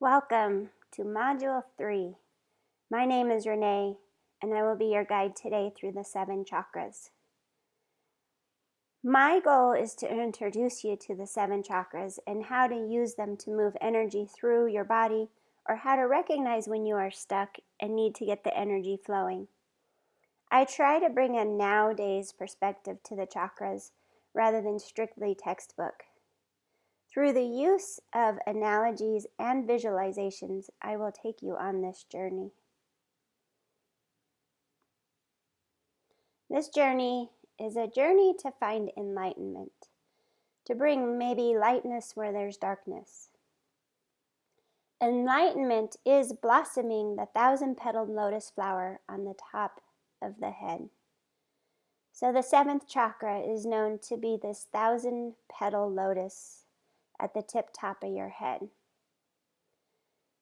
Welcome to Module 3. My name is Renee, and I will be your guide today through the 7 chakras. My goal is to introduce you to the 7 chakras and how to use them to move energy through your body, or how to recognize when you are stuck and need to get the energy flowing. I try to bring a nowadays perspective to the chakras rather than strictly textbook. Through the use of analogies and visualizations, I will take you on this journey. This journey is a journey to find enlightenment, to bring maybe lightness where there's darkness. Enlightenment is blossoming the 1,000-petaled lotus flower on the top of the head. So the 7th chakra is known to be this 1,000-petal lotus at the tip top of your head.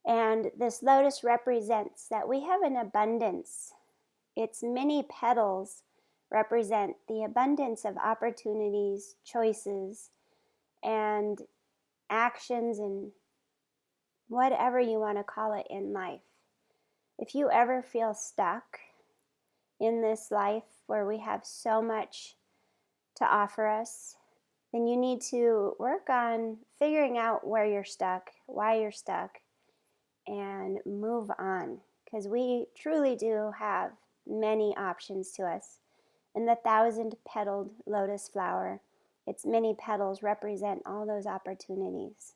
And this lotus represents that we have an abundance. Its many petals represent the abundance of opportunities, choices, and actions, and whatever you want to call it in life. If you ever feel stuck in this life where we have so much to offer us, then you need to work on figuring out where you're stuck, why you're stuck, and move on. Because we truly do have many options to us. And the 1,000-petaled lotus flower, its many petals represent all those opportunities.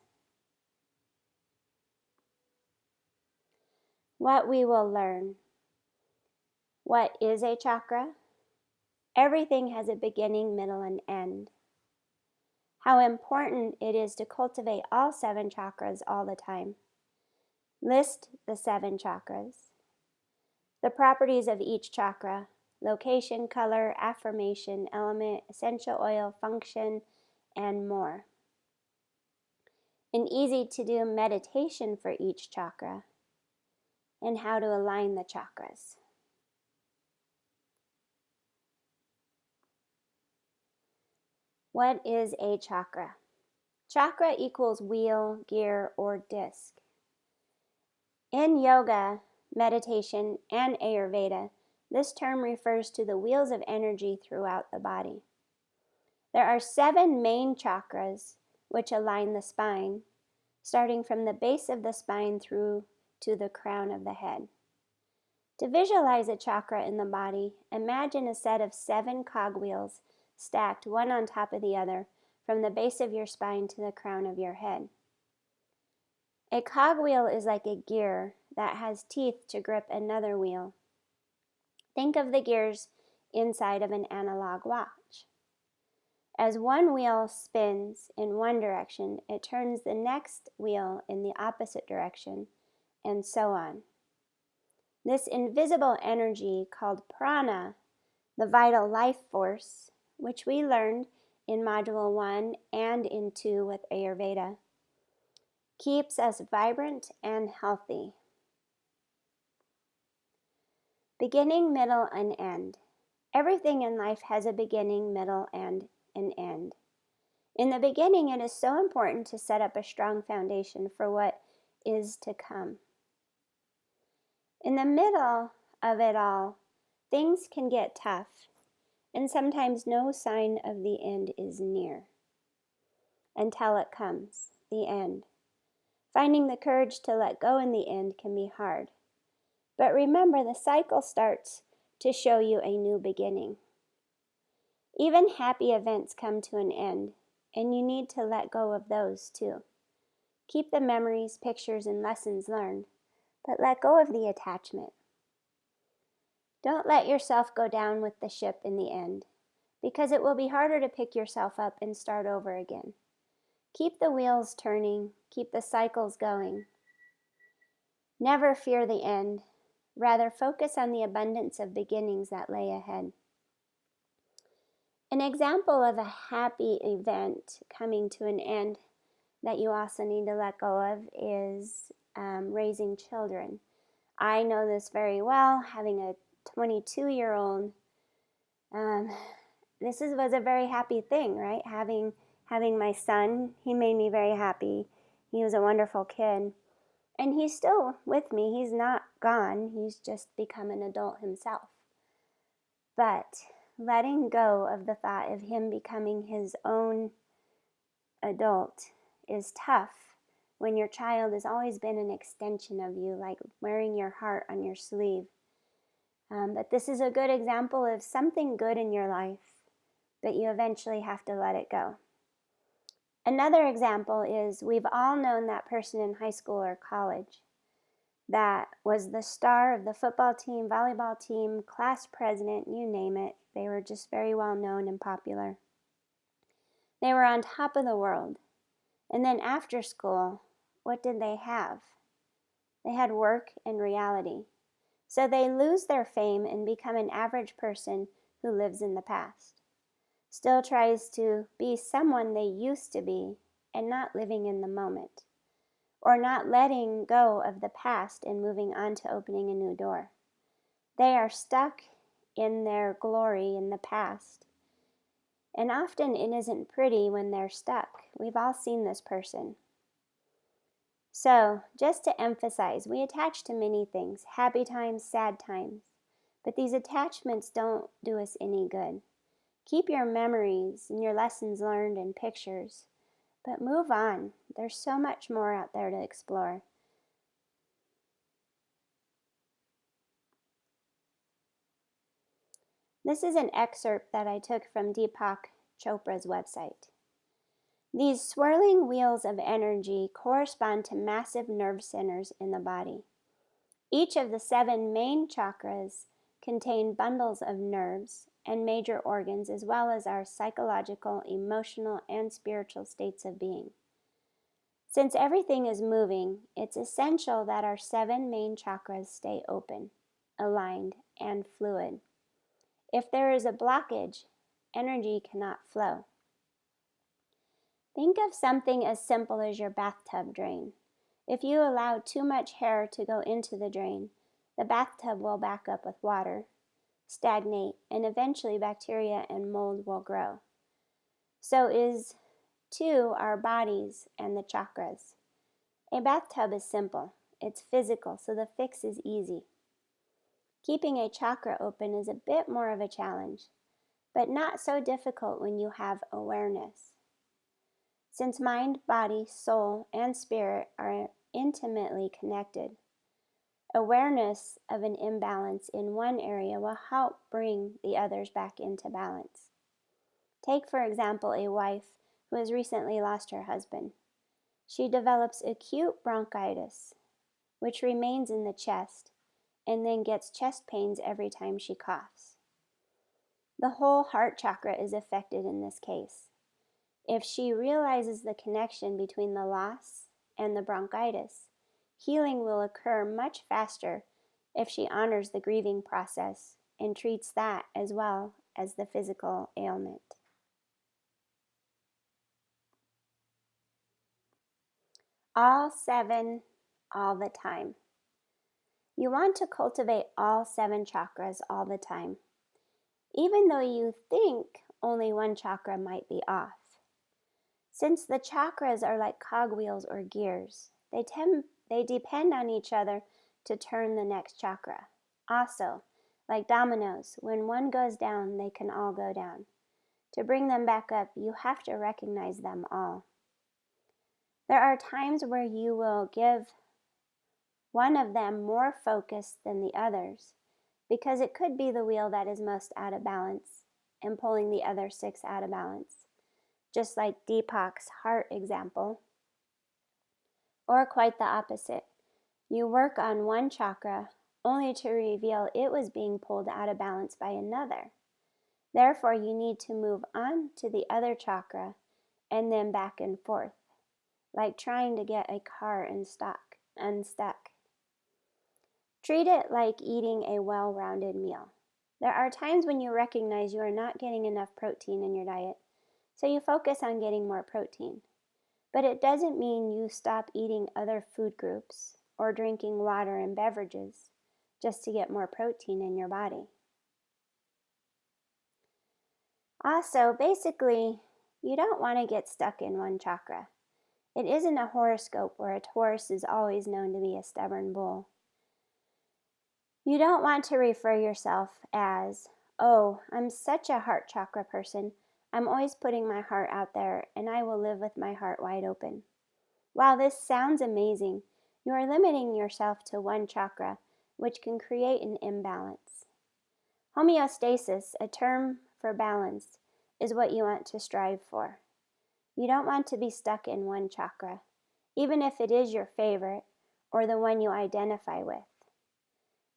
What we will learn. What is a chakra? Everything has a beginning, middle, and end. How important it is to cultivate all 7 chakras all the time. List the 7 chakras. The properties of each chakra: location, color, affirmation, element, essential oil, function, and more. An easy to do meditation for each chakra, and how to align the chakras. What is a chakra? Chakra equals wheel, gear, or disc. In yoga, meditation, and Ayurveda, this term refers to the wheels of energy throughout the body. There are 7 main chakras which align the spine, starting from the base of the spine through to the crown of the head. To visualize a chakra in the body, imagine a set of 7 cogwheels stacked one on top of the other from the base of your spine to the crown of your head. A cogwheel is like a gear that has teeth to grip another wheel. Think of the gears inside of an analog watch. As one wheel spins in one direction, it turns the next wheel in the opposite direction, and so on. This invisible energy called prana, the vital life force, which we learned in Module 1 and in 2 with Ayurveda, keeps us vibrant and healthy. Beginning, middle, and end. Everything in life has a beginning, middle, and an end. In the beginning, it is so important to set up a strong foundation for what is to come. In the middle of it all, things can get tough, and sometimes no sign of the end is near until it comes, the end. Finding the courage to let go in the end can be hard. But remember, the cycle starts to show you a new beginning. Even happy events come to an end, and you need to let go of those too. Keep the memories, pictures, and lessons learned, but let go of the attachment. Don't let yourself go down with the ship in the end, because it will be harder to pick yourself up and start over again. Keep the wheels turning, keep the cycles going. Never fear the end. Rather, focus on the abundance of beginnings that lay ahead. An example of a happy event coming to an end that you also need to let go of is raising children. I know this very well, having a 22-year-old. This was a very happy thing, right? Having my son, he made me very happy. He was a wonderful kid. And he's still with me. He's not gone. He's just become an adult himself. But letting go of the thought of him becoming his own adult is tough when your child has always been an extension of you, like wearing your heart on your sleeve. But this is a good example of something good in your life, but you eventually have to let it go. Another example is we've all known that person in high school or college that was the star of the football team, volleyball team, class president, you name it. They were just very well known and popular. They were on top of the world. And then after school, what did they have? They had work and reality. So they lose their fame and become an average person who lives in the past. Still tries to be someone they used to be and not living in the moment, or not letting go of the past and moving on to opening a new door. They are stuck in their glory in the past. And often it isn't pretty when they're stuck. We've all seen this person. So, just to emphasize, we attach to many things, happy times, sad times, but these attachments don't do us any good. Keep your memories and your lessons learned and pictures, but move on. There's so much more out there to explore. This is an excerpt that I took from Deepak Chopra's website. These swirling wheels of energy correspond to massive nerve centers in the body. Each of the 7 main chakras contain bundles of nerves and major organs, as well as our psychological, emotional, and spiritual states of being. Since everything is moving, it's essential that our 7 main chakras stay open, aligned, and fluid. If there is a blockage, energy cannot flow. Think of something as simple as your bathtub drain. If you allow too much hair to go into the drain, the bathtub will back up with water, stagnate, and eventually bacteria and mold will grow. So is too our bodies and the chakras. A bathtub is simple. It's physical, so the fix is easy. Keeping a chakra open is a bit more of a challenge, but not so difficult when you have awareness. Since mind, body, soul, and spirit are intimately connected, awareness of an imbalance in one area will help bring the others back into balance. Take, for example, a wife who has recently lost her husband. She develops acute bronchitis, which remains in the chest, and then gets chest pains every time she coughs. The whole heart chakra is affected in this case. If she realizes the connection between the loss and the bronchitis, healing will occur much faster if she honors the grieving process and treats that as well as the physical ailment. All 7, all the time. You want to cultivate all 7 chakras all the time, even though you think only one chakra might be off. Since the chakras are like cogwheels or gears, they depend on each other to turn the next chakra. Also, like dominoes, when one goes down, they can all go down. To bring them back up, you have to recognize them all. There are times where you will give one of them more focus than the others, because it could be the wheel that is most out of balance and pulling the other 6 out of balance, just like Deepak's heart example. Or quite the opposite. You work on one chakra only to reveal it was being pulled out of balance by another. Therefore, you need to move on to the other chakra and then back and forth, like trying to get a car unstuck. Treat it like eating a well-rounded meal. There are times when you recognize you are not getting enough protein in your diet, so you focus on getting more protein. But it doesn't mean you stop eating other food groups or drinking water and beverages just to get more protein in your body. Also, basically, you don't want to get stuck in one chakra. It isn't a horoscope where a Taurus is always known to be a stubborn bull. You don't want to refer yourself as, oh, I'm such a heart chakra person. I'm always putting my heart out there and I will live with my heart wide open. While this sounds amazing, you are limiting yourself to one chakra, which can create an imbalance. Homeostasis, a term for balance, is what you want to strive for. You don't want to be stuck in one chakra, even if it is your favorite or the one you identify with.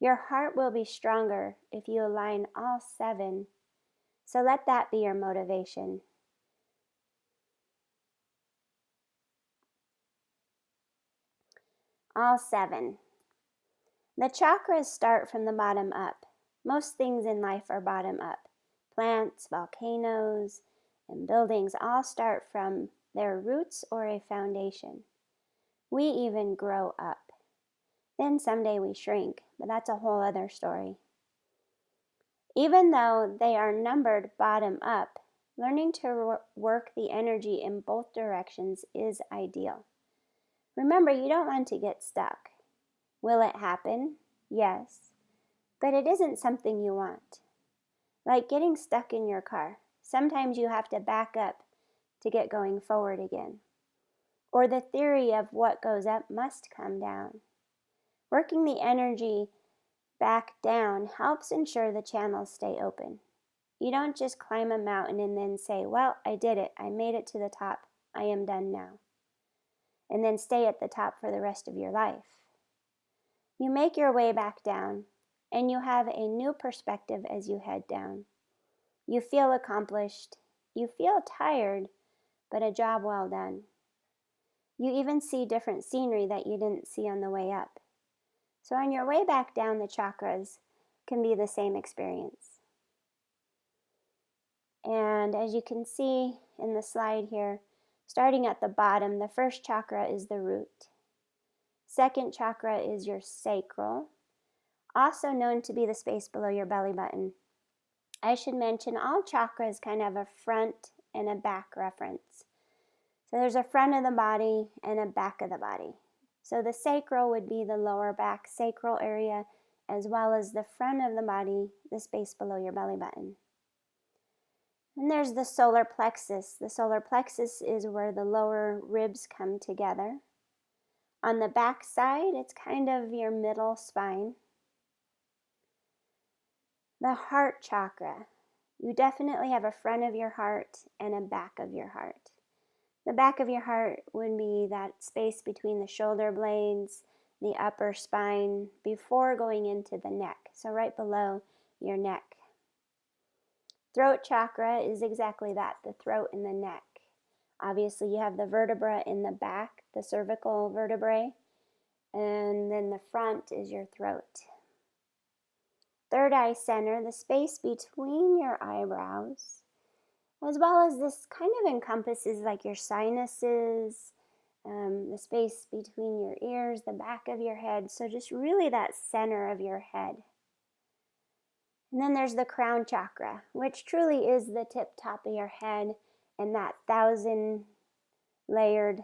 Your heart will be stronger if you align all 7, so let that be your motivation. All 7. The chakras start from the bottom up. Most things in life are bottom up. Plants, volcanoes, and buildings all start from their roots or a foundation. We even grow up. Then someday we shrink, but that's a whole other story. Even though they are numbered bottom up, learning to work the energy in both directions is ideal. Remember, you don't want to get stuck. Will it happen? Yes, but it isn't something you want. Like getting stuck in your car. Sometimes you have to back up to get going forward again. Or the theory of what goes up must come down. Working the energy back down helps ensure the channels stay open. You don't just climb a mountain and then say, well, I did it. I made it to the top. I am done now. And then stay at the top for the rest of your life. You make your way back down, and you have a new perspective as you head down. You feel accomplished. You feel tired, but a job well done. You even see different scenery that you didn't see on the way up. So on your way back down, the chakras can be the same experience. And as you can see in the slide here, starting at the bottom, the first chakra is the root. Second chakra is your sacral, also known to be the space below your belly button. I should mention all chakras kind of have a front and a back reference. So there's a front of the body and a back of the body. So the sacral would be the lower back sacral area, as well as the front of the body, the space below your belly button. And there's the solar plexus. The solar plexus is where the lower ribs come together. On the back side, it's kind of your middle spine. The heart chakra. You definitely have a front of your heart and a back of your heart. The back of your heart would be that space between the shoulder blades, the upper spine, before going into the neck. So right below your neck. Throat chakra is exactly that, the throat and the neck. Obviously, you have the vertebra in the back, the cervical vertebrae, and then the front is your throat. Third eye center, the space between your eyebrows, as well as this kind of encompasses like your sinuses, the space between your ears, the back of your head, so just really that center of your head. And then there's the crown chakra, which truly is the tip top of your head and that 1,000 layered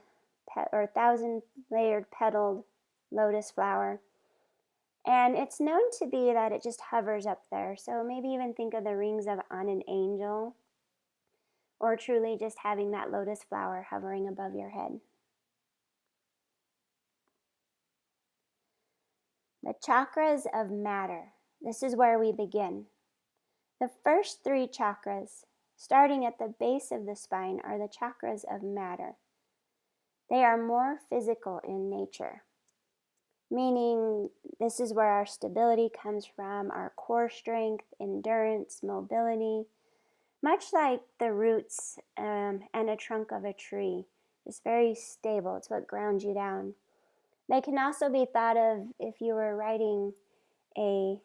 petaled lotus flower. And it's known to be that it just hovers up there. So maybe even think of the rings on an angel, or truly just having that lotus flower hovering above your head. The chakras of matter. This is where we begin. The first 3 chakras, starting at the base of the spine, are the chakras of matter. They are more physical in nature, meaning this is where our stability comes from, our core strength, endurance, mobility, much like the roots and a trunk of a tree. It's very stable. It's what grounds you down. They can also be thought of if you were writing a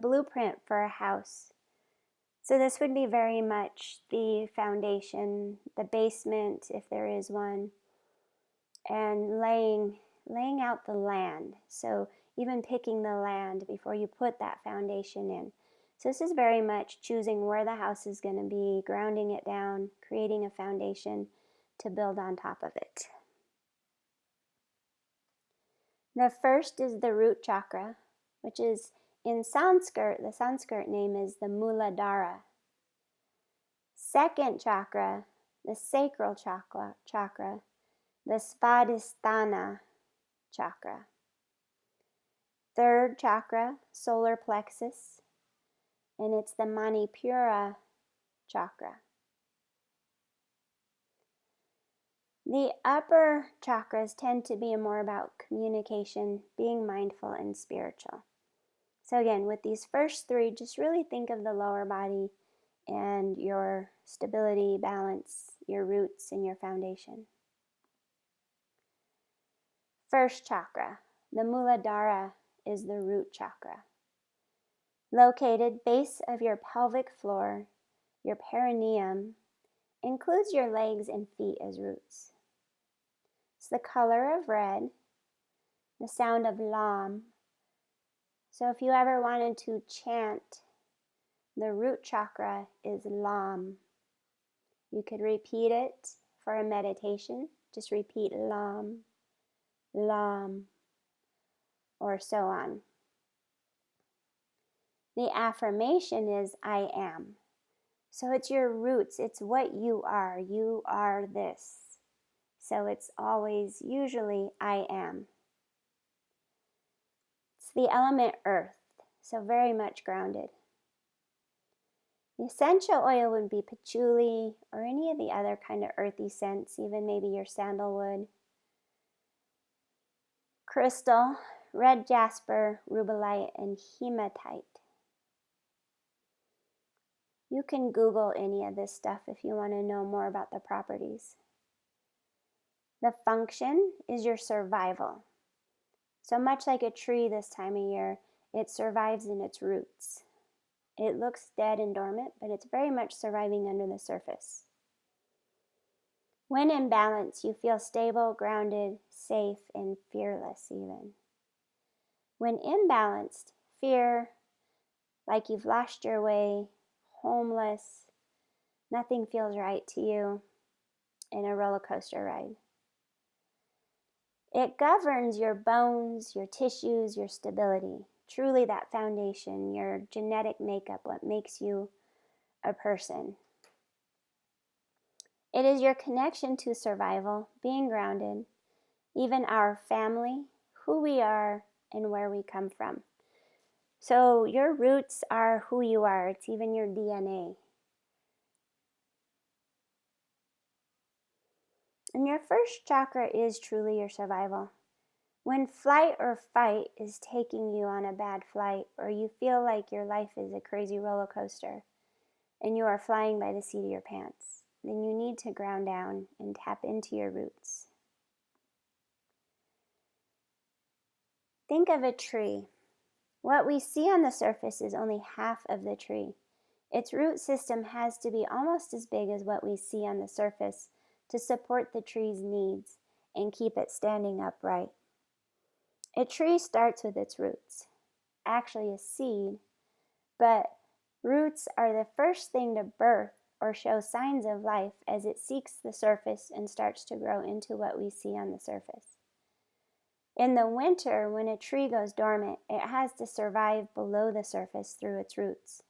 blueprint for a house. So this would be very much the foundation, the basement, if there is one, and laying out the land. So even picking the land before you put that foundation in. So this is very much choosing where the house is going to be, grounding it down, creating a foundation to build on top of it. The first is the root chakra, which is in Sanskrit, the Sanskrit name is the Muladhara. Second chakra, the sacral chakra, the Svadhisthana chakra. Third chakra, solar plexus, and it's the Manipura chakra. The upper chakras tend to be more about communication, being mindful, and spiritual. So again, with these first three, just really think of the lower body and your stability, balance, your roots, and your foundation. First chakra, the Muladhara, is the root chakra. Located base of your pelvic floor, your perineum, includes your legs and feet as roots. It's the color of red, the sound of lam. So if you ever wanted to chant, the root chakra is lam. You could repeat it for a meditation. Just repeat lam, lam, or so on. The affirmation is I am. So it's your roots. It's what you are. You are this. So it's always, usually, I am. It's the element earth, so very much grounded. The essential oil would be patchouli or any of the other kind of earthy scents, even maybe your sandalwood. Crystal, red jasper, rubellite, and hematite. You can Google any of this stuff if you want to know more about the properties. The function is your survival. So much like a tree this time of year, it survives in its roots. It looks dead and dormant, but it's very much surviving under the surface. When in balance, you feel stable, grounded, safe, and fearless even. When imbalanced, fear, like you've lost your way, homeless, nothing feels right to you, in a roller coaster ride. It governs your bones, your tissues, your stability. Truly that foundation, your genetic makeup, what makes you a person. It is your connection to survival, being grounded, even our family, who we are, and where we come from. So your roots are who you are. It's even your DNA. And your first chakra is truly your survival. When flight or fight is taking you on a bad flight, or you feel like your life is a crazy roller coaster, and you are flying by the seat of your pants, then you need to ground down and tap into your roots. Think of a tree. What we see on the surface is only half of the tree. Its root system has to be almost as big as what we see on the surface to support the tree's needs and keep it standing upright. A tree starts with its roots, actually a seed, but roots are the first thing to birth or show signs of life as it seeks the surface and starts to grow into what we see on the surface. In the winter, when a tree goes dormant, it has to survive below the surface through its roots.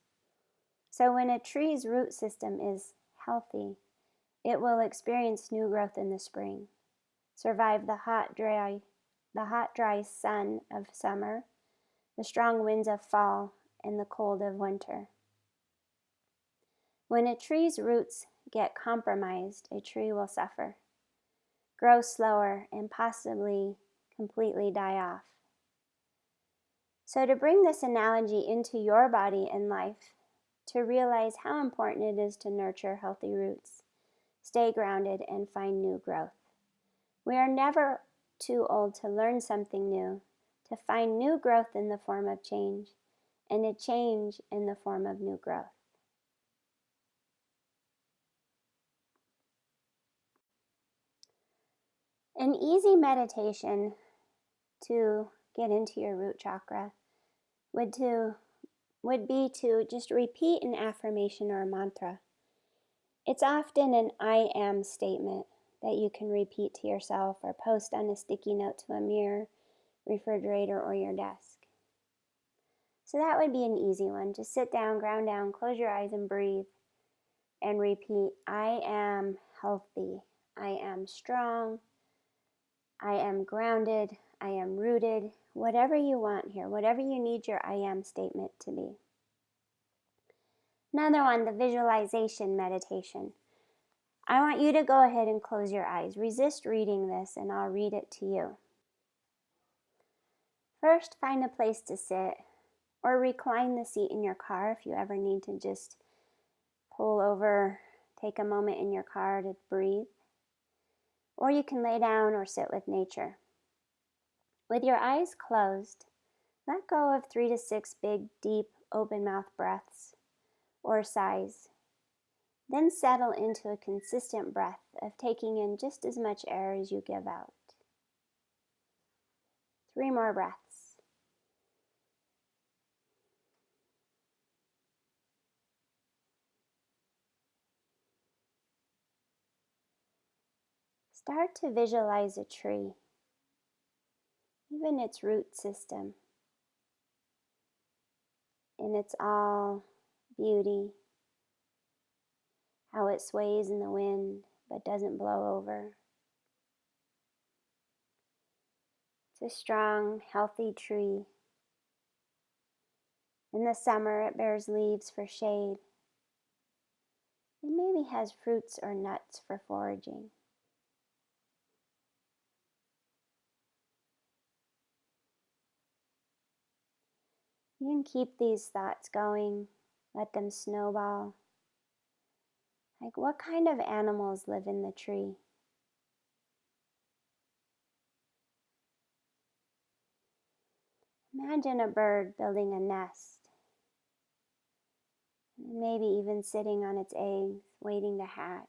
So when a tree's root system is healthy, it will experience new growth in the spring, survive the hot, dry sun of summer, the strong winds of fall, and the cold of winter. When a tree's roots get compromised, a tree will suffer, grow slower, and possibly completely die off. So to bring this analogy into your body and life, to realize how important it is to nurture healthy roots, stay grounded, and find new growth. We are never too old to learn something new, to find new growth in the form of change, and a change in the form of new growth. An easy meditation to get into your root chakra would be to just repeat an affirmation or a mantra. It's often an I am statement that you can repeat to yourself or post on a sticky note to a mirror, refrigerator, or your desk. So that would be an easy one. Just sit down, ground down, close your eyes and breathe and repeat, I am healthy, I am strong, I am grounded, I am rooted, whatever you want here, whatever you need your I am statement to be. Another one, the visualization meditation. I want you to go ahead and close your eyes. Resist reading this and I'll read it to you. First, find a place to sit or recline the seat in your car if you ever need to just pull over, take a moment in your car to breathe. Or you can lay down or sit with nature. With your eyes closed, let go of 3 to 6 big, deep, open mouth breaths or sighs. Then settle into a consistent breath of taking in just as much air as you give out. 3 more breaths. Start to visualize a tree, even its root system, in its all beauty, how it sways in the wind but doesn't blow over. It's a strong, healthy tree. In the summer, it bears leaves for shade and maybe has fruits or nuts for foraging. You can keep these thoughts going, let them snowball. Like, what kind of animals live in the tree? Imagine a bird building a nest, maybe even sitting on its eggs, waiting to hatch.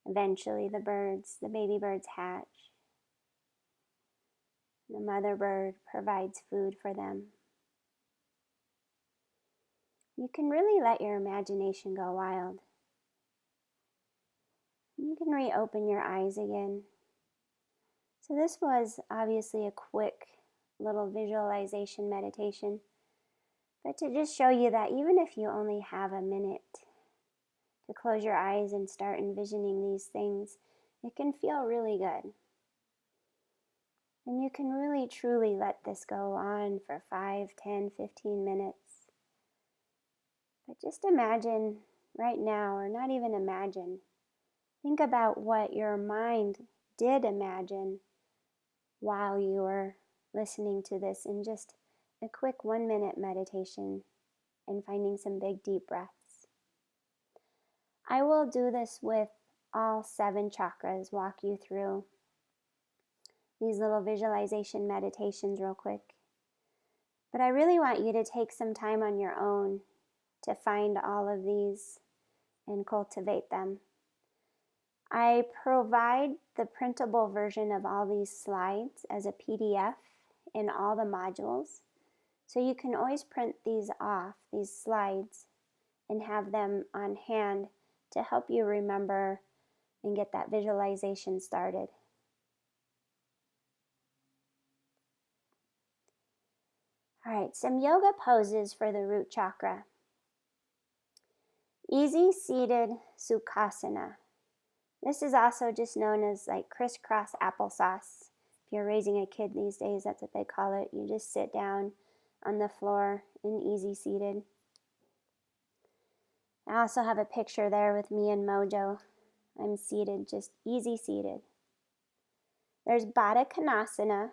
Eventually the baby birds hatch. The mother bird provides food for them. You can really let your imagination go wild. You can reopen your eyes again. So this was obviously a quick little visualization meditation, but to just show you that even if you only have a minute to close your eyes and start envisioning these things, it can feel really good. And you can really truly let this go on for 5, 10, 15 minutes. But just imagine right now, or not even imagine, think about what your mind did imagine while you were listening to this in just a quick 1-minute meditation and finding some big deep breaths. I will do this with all 7 chakras, walk you through these little visualization meditations real quick. But I really want you to take some time on your own to find all of these and cultivate them. I provide the printable version of all these slides as a PDF in all the modules. So you can always print these off, these slides, and have them on hand to help you remember and get that visualization started. All right, some yoga poses for the root chakra. Easy seated Sukhasana. This is also just known as like crisscross applesauce. If you're raising a kid these days, that's what they call it. You just sit down on the floor in easy seated. I also have a picture there with me and Mojo. I'm seated, just easy seated. There's Badassery.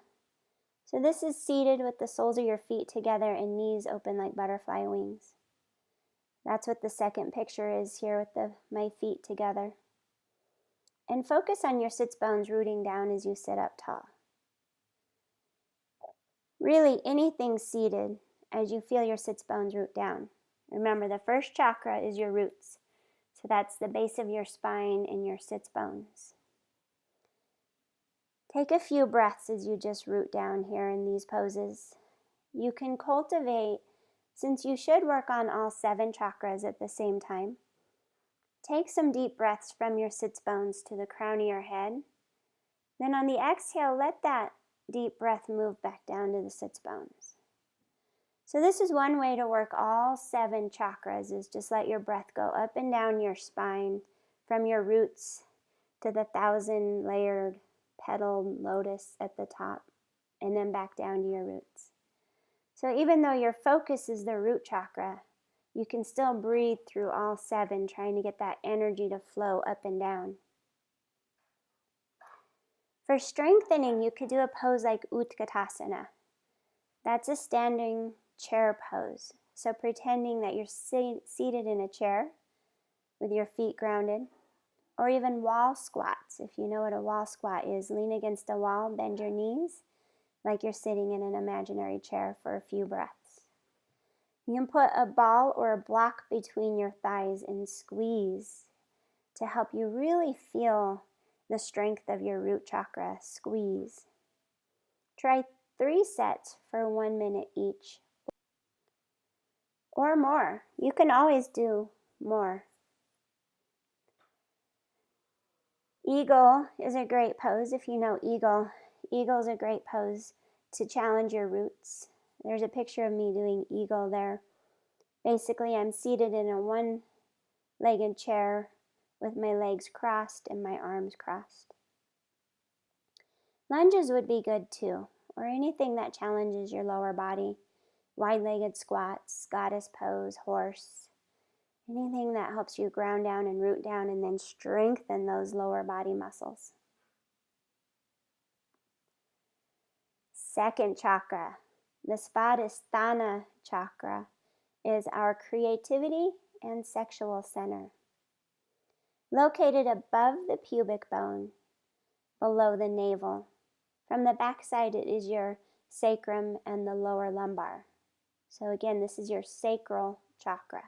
So this is seated with the soles of your feet together and knees open like butterfly wings. That's what the second picture is here with my feet together. And focus on your sits bones rooting down as you sit up tall. Really, anything seated as you feel your sits bones root down. Remember, the first chakra is your roots. So that's the base of your spine and your sits bones. Take a few breaths as you just root down here in these poses. You can cultivate, since you should work on all 7 chakras at the same time, Take some deep breaths from your sits bones to the crown of your head. Then on the exhale, let that deep breath move back down to the sits bones. So this is one way to work all 7 chakras, is just let your breath go up and down your spine from your roots to the 1,000-layered petal lotus at the top, and then back down to your roots. So even though your focus is the root chakra, you can still breathe through all 7, trying to get that energy to flow up and down. For strengthening, you could do a pose like Utkatasana. That's a standing chair pose. So pretending that you're seated in a chair with your feet grounded, or even wall squats. If you know what a wall squat is, lean against a wall, bend your knees like you're sitting in an imaginary chair for a few breaths. You can put a ball or a block between your thighs and squeeze to help you really feel the strength of your root chakra. Squeeze. Try 3 sets for 1 minute each, or more. You can always do more. Eagle is a great pose. If you know eagle, eagle is a great pose to challenge your roots. There's a picture of me doing eagle there. Basically, I'm seated in a 1-legged chair with my legs crossed and my arms crossed. Lunges would be good too, or anything that challenges your lower body. Wide-legged squats, goddess pose, horse. Anything that helps you ground down and root down and then strengthen those lower body muscles. Second chakra, the Svadhisthana chakra, is our creativity and sexual center. Located above the pubic bone, below the navel. From the backside, it is your sacrum and the lower lumbar. So again, this is your sacral chakra.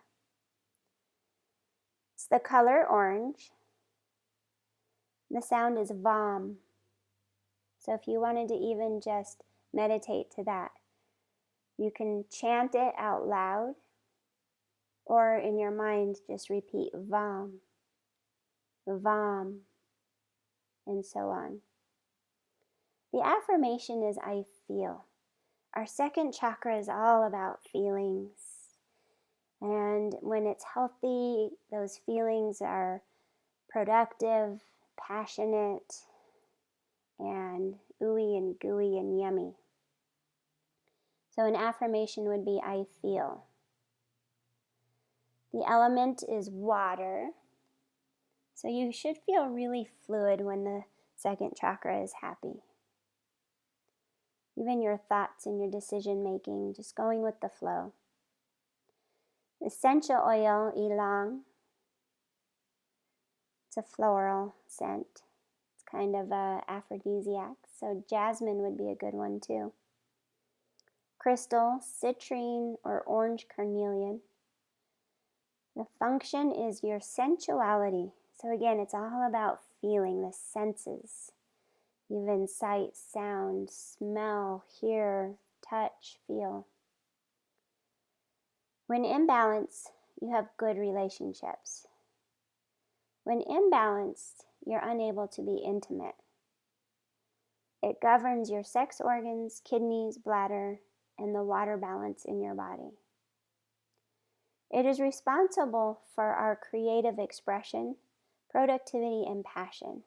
It's the color orange. The sound is Vam. So if you wanted to even just meditate to that, you can chant it out loud, or in your mind just repeat Vam, Vam, and so on. The affirmation is I feel. Our second chakra is all about feelings. And when it's healthy, those feelings are productive, passionate, and ooey and gooey and yummy. So an affirmation would be I feel. The element is water. So you should feel really fluid when the second chakra is happy. Even your thoughts and your decision making, just going with the flow. Essential oil, ylang. It's a floral scent. It's kind of a aphrodisiac, so jasmine would be a good one too. Crystal, citrine, or orange carnelian. The function is your sensuality. So again, it's all about feeling the senses. Even sight, sound, smell, hear, touch, feel. When in balance, you have good relationships. When imbalanced, you're unable to be intimate. It governs your sex organs, kidneys, bladder, and the water balance in your body. It is responsible for our creative expression, productivity, and passion.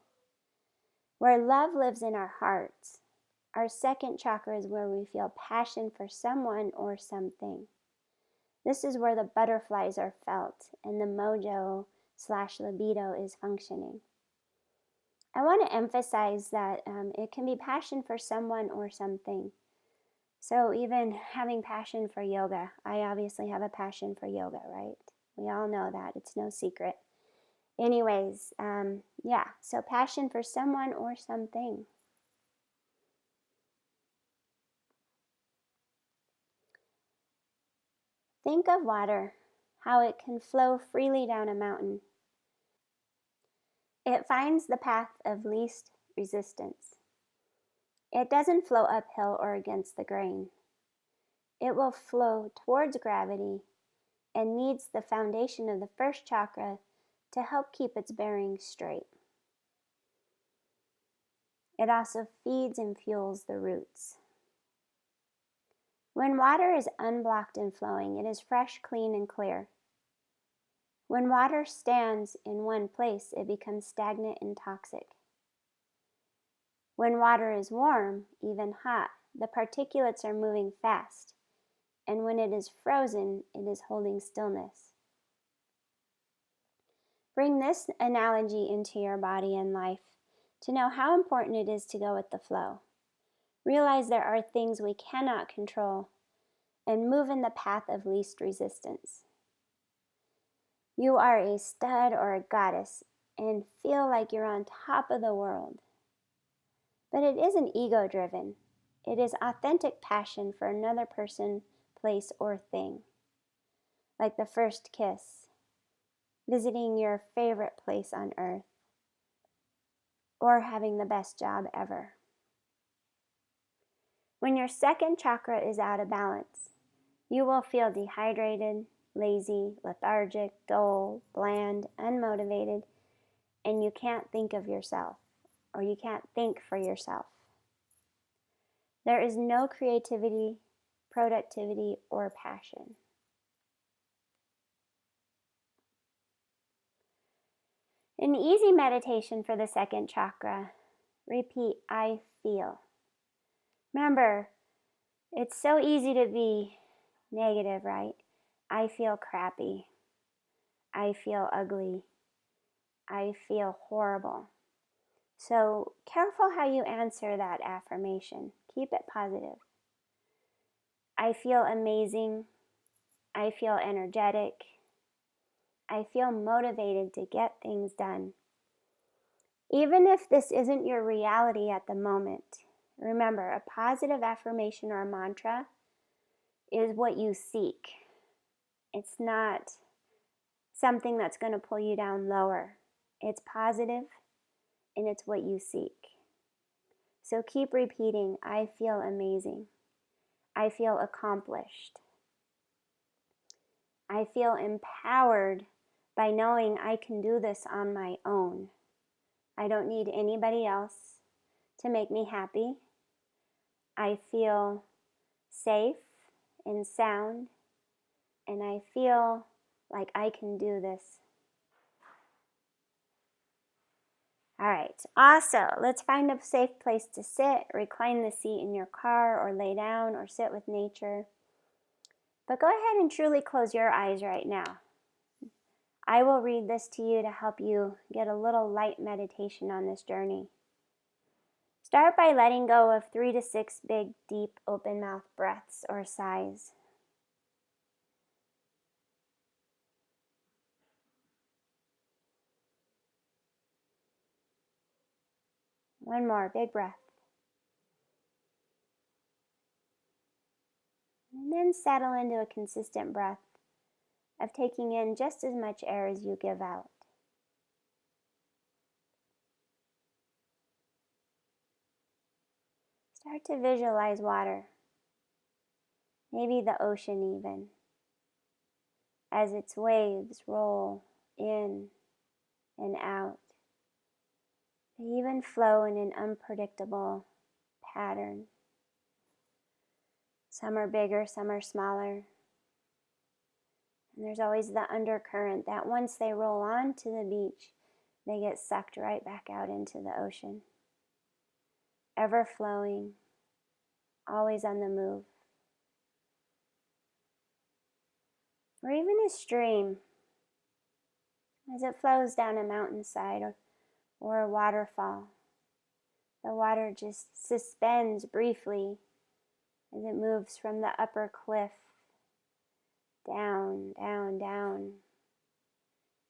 Where love lives in our hearts, our second chakra is where we feel passion for someone or something. This is where the butterflies are felt and the mojo/libido is functioning. I want to emphasize that it can be passion for someone or something. So even having passion for yoga, I obviously have a passion for yoga, right? We all know that. It's no secret. Anyways, so passion for someone or something. Think of water, how it can flow freely down a mountain. It finds the path of least resistance. It doesn't flow uphill or against the grain. It will flow towards gravity and needs the foundation of the first chakra to help keep its bearings straight. It also feeds and fuels the roots. When water is unblocked and flowing, it is fresh, clean, and clear. When water stands in one place, it becomes stagnant and toxic. When water is warm, even hot, the particulates are moving fast, and when it is frozen, it is holding stillness. Bring this analogy into your body and life to know how important it is to go with the flow. Realize there are things we cannot control and move in the path of least resistance. You are a stud or a goddess and feel like you're on top of the world. But it isn't ego-driven. It is authentic passion for another person, place, or thing. Like the first kiss, visiting your favorite place on earth, or having the best job ever. When your second chakra is out of balance, you will feel dehydrated, lazy, lethargic, dull, bland, unmotivated, and you can't think of yourself, or you can't think for yourself. There is no creativity, productivity, or passion. An easy meditation for the second chakra. Repeat, I feel. Remember, it's so easy to be negative, right? I feel crappy. I feel ugly. I feel horrible. So careful how you answer that affirmation. Keep it positive. I feel amazing. I feel energetic. I feel motivated to get things done. Even if this isn't your reality at the moment, remember, a positive affirmation or a mantra is what you seek. It's not something that's going to pull you down lower. It's positive and it's what you seek. So keep repeating, I feel amazing. I feel accomplished. I feel empowered by knowing I can do this on my own. I don't need anybody else to make me happy. I feel safe and sound, and I feel like I can do this. All right, also, let's find a safe place to sit, recline the seat in your car, or lay down, or sit with nature. But go ahead and truly close your eyes right now. I will read this to you to help you get a little light meditation on this journey. Start by letting go of 3 to 6 big, deep, open mouth breaths or sighs. One more big breath. And then settle into a consistent breath of taking in just as much air as you give out. Start to visualize water, maybe the ocean even, as its waves roll in and out. They even flow in an unpredictable pattern. Some are bigger, some are smaller. And there's always the undercurrent that once they roll onto the beach, they get sucked right back out into the ocean. Ever flowing, always on the move. Or even a stream, as it flows down a mountainside or a waterfall. The water just suspends briefly as it moves from the upper cliff down, down, down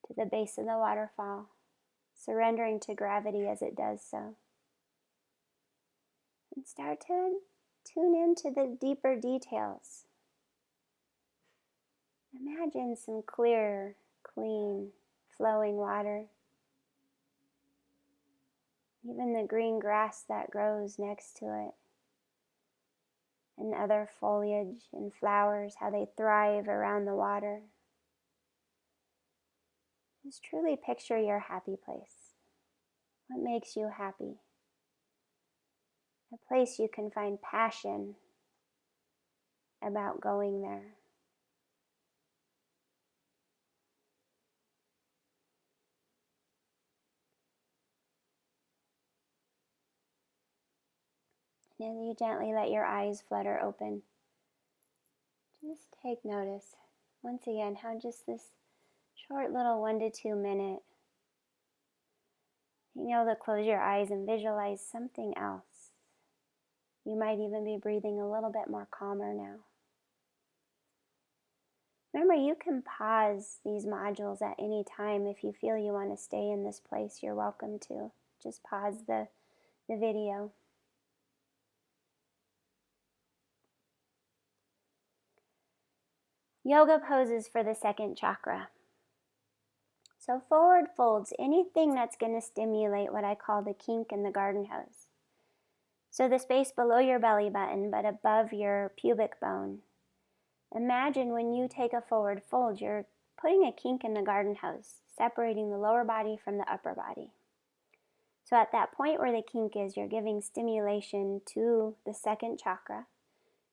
to the base of the waterfall, surrendering to gravity as it does so. And start to tune into the deeper details. Imagine some clear, clean, flowing water. Even the green grass that grows next to it. And other foliage and flowers, how they thrive around the water. Just truly picture your happy place. What makes you happy? A place you can find passion about going there. And as you gently let your eyes flutter open, just take notice, once again, how just this short little 1 to 2 minute, being able to close your eyes and visualize something else. You might even be breathing a little bit more calmer now. Remember, you can pause these modules at any time. If you feel you want to stay in this place, you're welcome to. Just pause the video. Yoga poses for the second chakra. So forward folds, anything that's going to stimulate what I call the kink in the garden hose. So the space below your belly button, but above your pubic bone. Imagine when you take a forward fold, you're putting a kink in the garden hose, separating the lower body from the upper body. So at that point where the kink is, you're giving stimulation to the second chakra,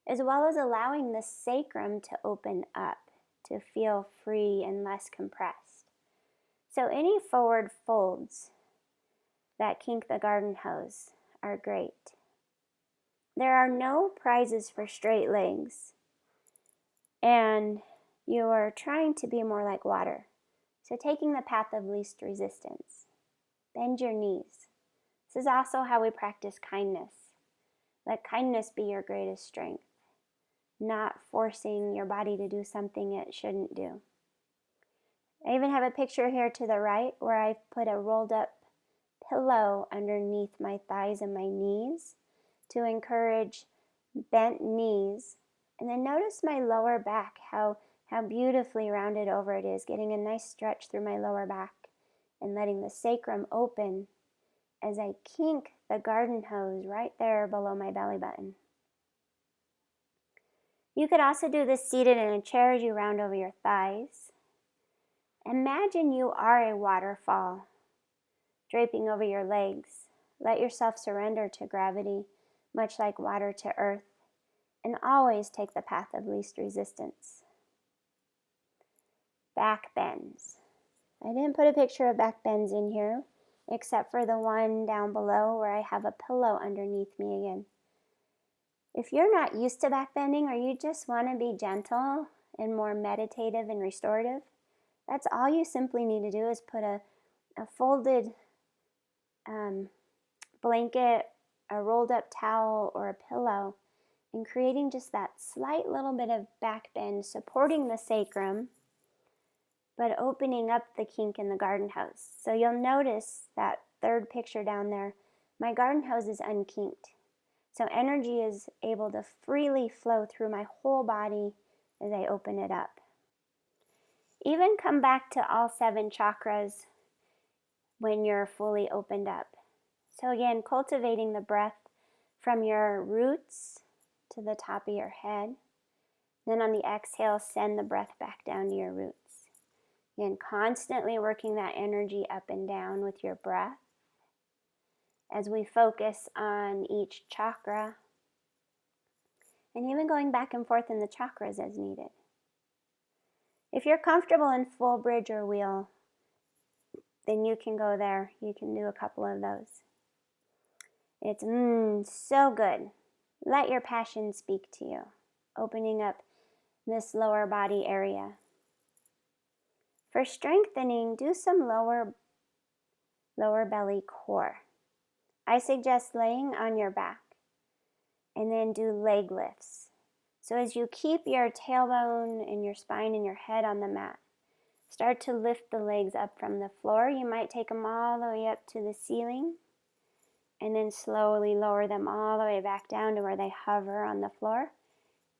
as well as allowing the sacrum to open up, to feel free and less compressed. So any forward folds that kink the garden hose are great. There are no prizes for straight legs, and you are trying to be more like water. So taking the path of least resistance. Bend your knees. This is also how we practice kindness. Let kindness be your greatest strength, not forcing your body to do something it shouldn't do. I even have a picture here to the right where I've put a rolled up pillow underneath my thighs and my knees to encourage bent knees. And then notice my lower back, how beautifully rounded over it is, getting a nice stretch through my lower back and letting the sacrum open as I kink the garden hose right there below my belly button. You could also do this seated in a chair as you round over your thighs. Imagine you are a waterfall draping over your legs. Let yourself surrender to gravity, much like water to earth, and always take the path of least resistance. Back bends. I didn't put a picture of back bends in here, except for the one down below where I have a pillow underneath me again. If you're not used to back bending, or you just want to be gentle and more meditative and restorative, that's all you simply need to do is put a folded blanket, a rolled up towel, or a pillow, and creating just that slight little bit of back bend, supporting the sacrum, but opening up the kink in the garden hose. So you'll notice that third picture down there, my garden hose is unkinked. So energy is able to freely flow through my whole body as I open it up. Even come back to all 7 chakras when you're fully opened up. So again, cultivating the breath from your roots to the top of your head. Then on the exhale, send the breath back down to your roots. Again, constantly working that energy up and down with your breath as we focus on each chakra, and even going back and forth in the chakras as needed. If you're comfortable in full bridge or wheel, then you can go there. You can do a couple of those. It's so good. Let your passion speak to you, opening up this lower body area. For strengthening, do some lower belly core. I suggest laying on your back and then do leg lifts. So as you keep your tailbone and your spine and your head on the mat, start to lift the legs up from the floor. You might take them all the way up to the ceiling and then slowly lower them all the way back down to where they hover on the floor,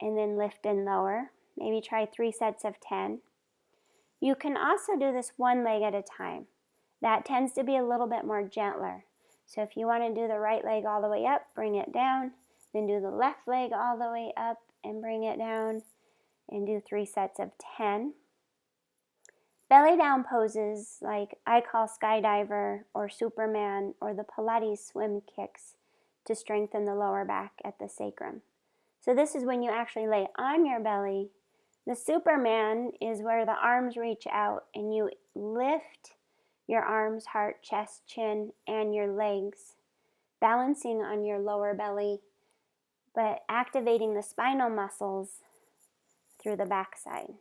and then lift and lower. Maybe try 3 sets of 10. You can also do this one leg at a time. That tends to be a little bit more gentler. So if you want to do the right leg all the way up, bring it down, then do the left leg all the way up and bring it down, and do 3 sets of 10. Belly down poses like I call skydiver or Superman or the Pilates swim kicks to strengthen the lower back at the sacrum. So this is when you actually lay on your belly. The Superman is where the arms reach out and you lift your arms, heart, chest, chin, and your legs, balancing on your lower belly, but activating the spinal muscles through the backside.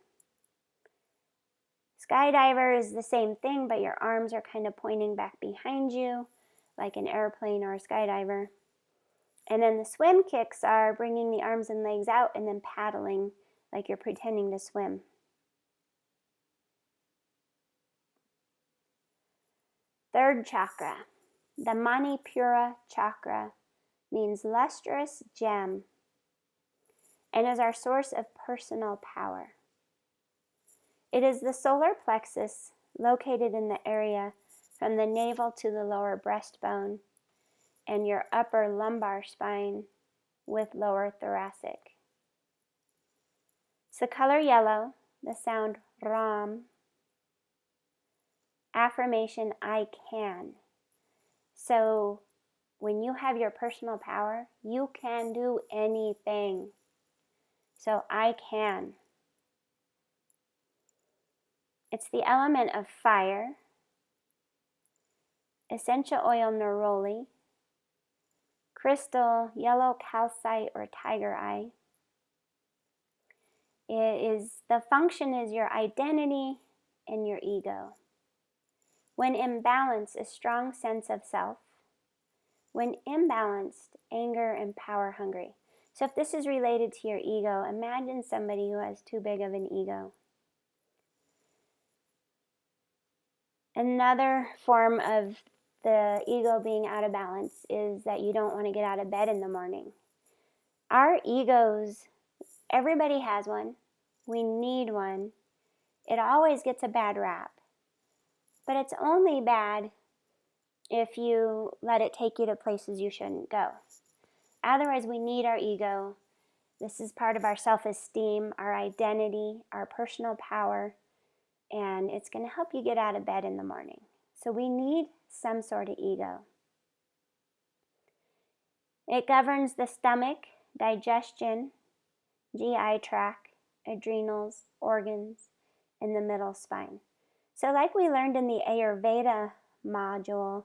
Skydiver is the same thing, but your arms are kind of pointing back behind you, like an airplane or a skydiver. And then the swim kicks are bringing the arms and legs out and then paddling like you're pretending to swim. Third chakra, the Manipura chakra, means lustrous gem and is our source of personal power. It is the solar plexus located in the area from the navel to the lower breastbone and your upper lumbar spine with lower thoracic. It's the color yellow, the sound Ram, affirmation I can. So when you have your personal power, you can do anything. So I can. It's the element of fire, essential oil neroli, crystal, yellow calcite or tiger eye. The function is your identity and your ego. When imbalanced, a strong sense of self. When imbalanced, anger and power hungry. So if this is related to your ego, imagine somebody who has too big of an ego. Another form of the ego being out of balance is that you don't want to get out of bed in the morning. Our egos, everybody has one. We need one. It always gets a bad rap. But it's only bad if you let it take you to places you shouldn't go. Otherwise, we need our ego. This is part of our self-esteem, our identity, our personal power, and it's going to help you get out of bed in the morning. So we need some sort of ego. It governs the stomach, digestion, GI tract, adrenals, organs, and the middle spine. So like we learned in the Ayurveda module,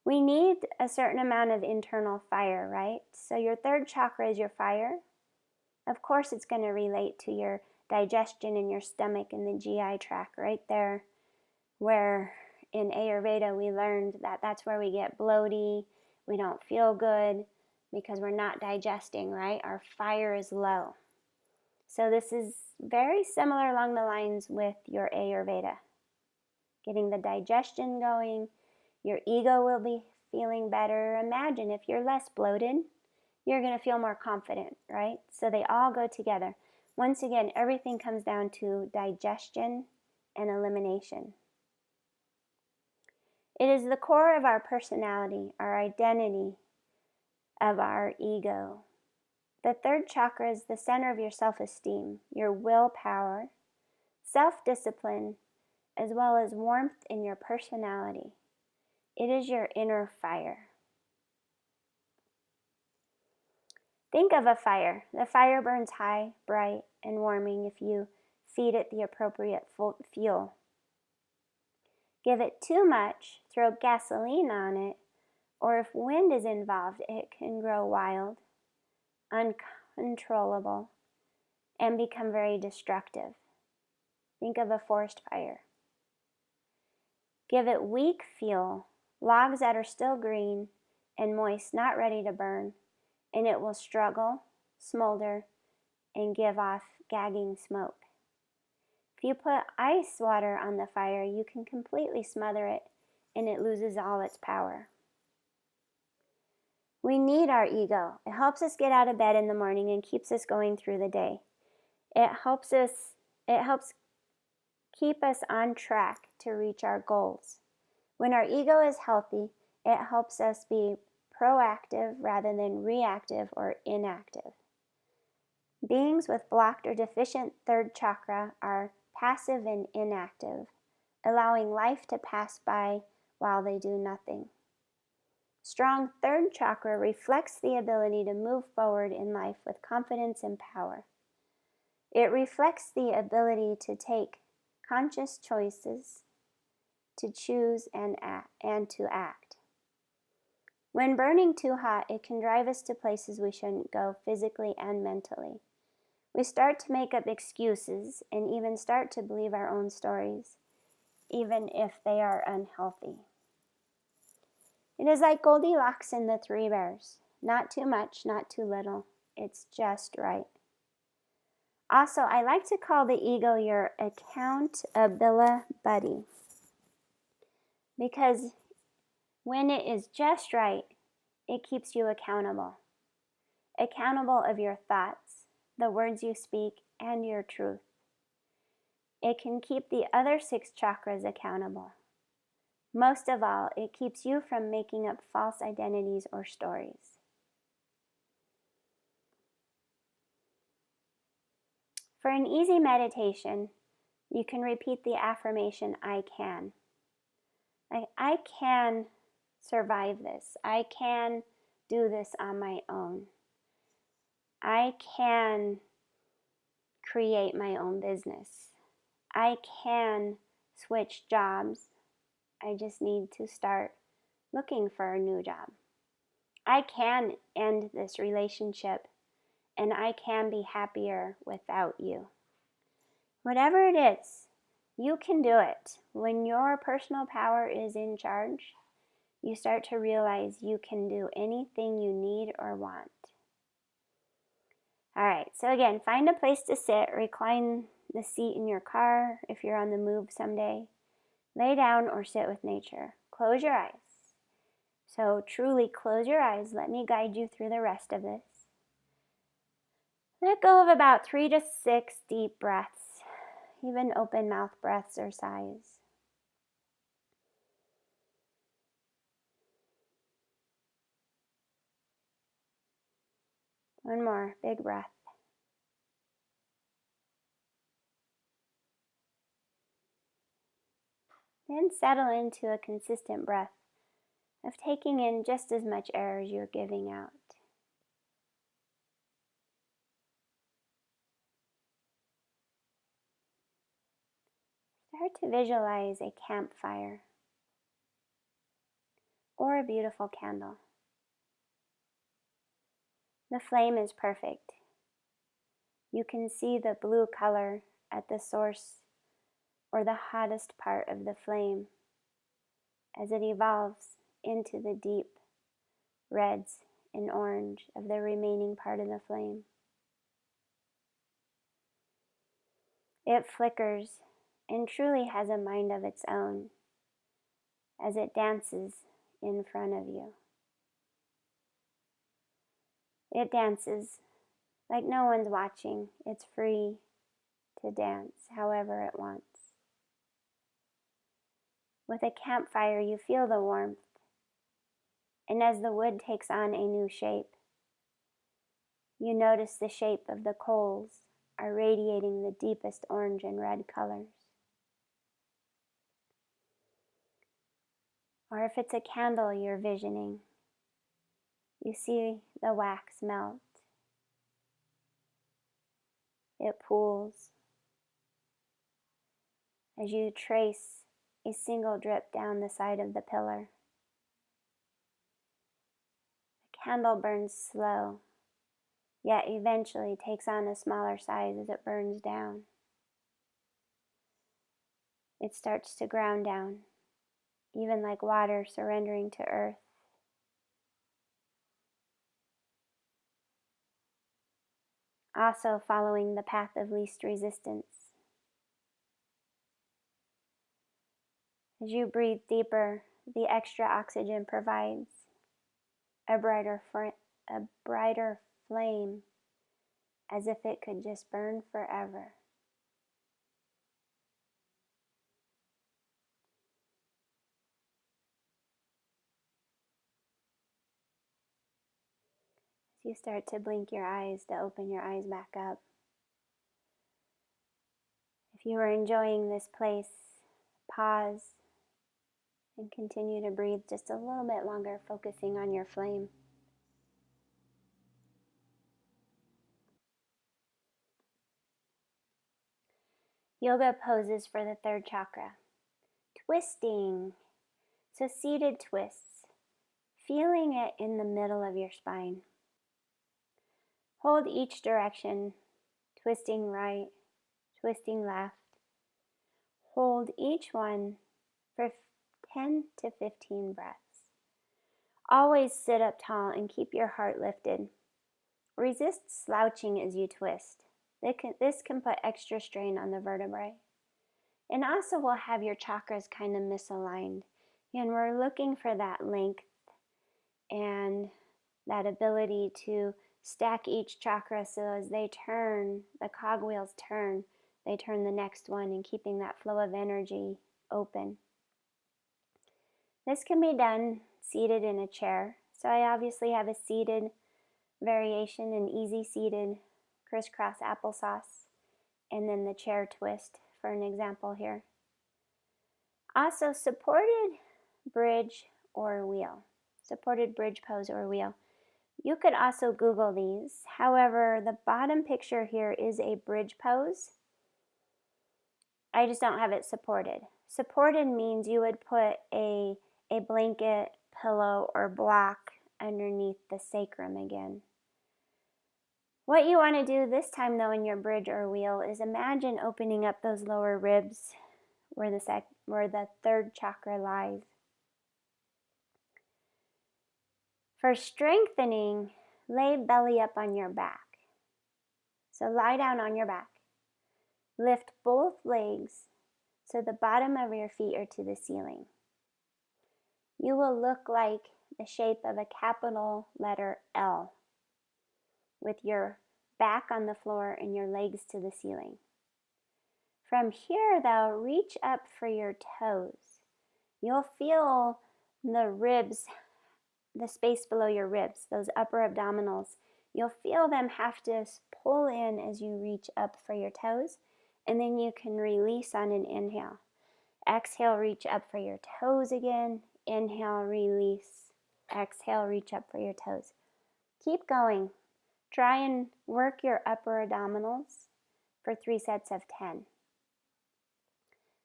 we need a certain amount of internal fire, right? So your third chakra is your fire. Of course, it's going to relate to your digestion in your stomach and the GI tract right there, where in Ayurveda we learned that that's where we get bloaty, we don't feel good because we're not digesting, right? Our fire is low. So this is very similar along the lines with your Ayurveda. Getting the digestion going, your ego will be feeling better. Imagine if you're less bloated, you're going to feel more confident, right? So they all go together. Once again, everything comes down to digestion and elimination. It is the core of our personality, our identity, of our ego. The third chakra is the center of your self-esteem, your willpower, self-discipline, as well as warmth in your personality. It is your inner fire. Think of a fire. The fire burns high, bright, and warming if you feed it the appropriate fuel. Give it too much, throw gasoline on it, or if wind is involved, it can grow wild, uncontrollable, and become very destructive. Think of a forest fire. Give it weak fuel, logs that are still green and moist, not ready to burn, and it will struggle, smolder, and give off gagging smoke. If you put ice water on the fire, you can completely smother it and it loses all its power. We need our ego. It helps us get out of bed in the morning and keeps us going through the day. It helps keep us on track to reach our goals. When our ego is healthy, it helps us be proactive rather than reactive or inactive. Beings with blocked or deficient third chakra are passive and inactive, allowing life to pass by while they do nothing. Strong third chakra reflects the ability to move forward in life with confidence and power. It reflects the ability to take conscious choices, to choose and to act. When burning too hot, it can drive us to places we shouldn't go physically and mentally. We start to make up excuses and even start to believe our own stories, even if they are unhealthy. It is like Goldilocks and the Three Bears. Not too much, not too little. It's just right. Also, I like to call the ego your accountability buddy, because when it is just right, it keeps you accountable. Accountable of your thoughts, the words you speak, and your truth. It can keep the other 6 chakras accountable. Most of all, it keeps you from making up false identities or stories. For an easy meditation, you can repeat the affirmation, I can. I can survive this. I can do this on my own. I can create my own business. I can switch jobs. I just need to start looking for a new job. I can end this relationship, and I can be happier without you. Whatever it is, you can do it. When your personal power is in charge, you start to realize you can do anything you need or want. All right, so again, find a place to sit. Recline the seat in your car if you're on the move someday. Lay down or sit with nature. Close your eyes. So truly close your eyes. Let me guide you through the rest of this. Let go of about 3 to 6 deep breaths. Even open mouth breaths or sighs. One more big breath. Then settle into a consistent breath of taking in just as much air as you're giving out. Start to visualize a campfire or a beautiful candle. The flame is perfect. You can see the blue color at the source or the hottest part of the flame as it evolves into the deep reds and orange of the remaining part of the flame. It flickers and truly has a mind of its own as it dances in front of you. It dances like no one's watching. It's free to dance however it wants. With a campfire, you feel the warmth, and as the wood takes on a new shape, you notice the shape of the coals are radiating the deepest orange and red colors. Or if it's a candle you're visioning, you see the wax melt. It pools as you trace a single drip down the side of the pillar. The candle burns slow, yet eventually takes on a smaller size as it burns down. It starts to ground down, even like water surrendering to earth. Also following the path of least resistance. As you breathe deeper, the extra oxygen provides a brighter flame, as if it could just burn forever. As you start to blink your eyes to open your eyes back up. If you are enjoying this place, pause and continue to breathe just a little bit longer, focusing on your flame. Yoga poses for the third chakra. Twisting. So seated twists. Feeling it in the middle of your spine. Hold each direction. Twisting right, twisting left. Hold each one for 10 to 15 breaths. Always sit up tall and keep your heart lifted. Resist slouching as you twist. This can put extra strain on the vertebrae. And also will have your chakras kind of misaligned. And we're looking for that length and that ability to stack each chakra so as they turn, the cogwheels turn, they turn the next one, and keeping that flow of energy open. This can be done seated in a chair. So I obviously have a seated variation, an easy seated crisscross applesauce, and then the chair twist for an example here. Also supported bridge or wheel. Supported bridge pose or wheel. You could also Google these. However, the bottom picture here is a bridge pose. I just don't have it supported. Supported means you would put a blanket, pillow, or block underneath the sacrum again. What you want to do this time though in your bridge or wheel is imagine opening up those lower ribs where the third chakra lies. For strengthening, lay belly up on your back. So lie down on your back. Lift both legs so the bottom of your feet are to the ceiling. You will look like the shape of a capital letter L with your back on the floor and your legs to the ceiling. From here though, reach up for your toes. You'll feel the ribs, the space below your ribs, those upper abdominals. You'll feel them have to pull in as you reach up for your toes, and then you can release on an inhale. Exhale, reach up for your toes again. Inhale, release. Exhale, reach up for your toes. Keep going. Try and work your upper abdominals for 3 sets of 10.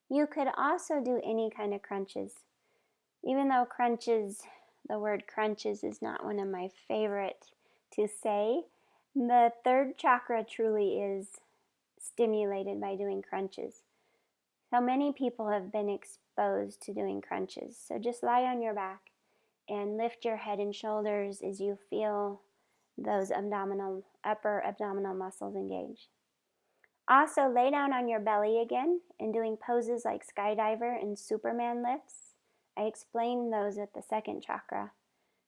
You could also do any kind of crunches. Even though crunches, the word crunches is not one of my favorite to say, the third chakra truly is stimulated by doing crunches. So many people have been exposed to doing crunches. So just lie on your back and lift your head and shoulders as you feel those upper abdominal muscles engage. Also, lay down on your belly again and doing poses like skydiver and Superman lifts. I explained those at the second chakra.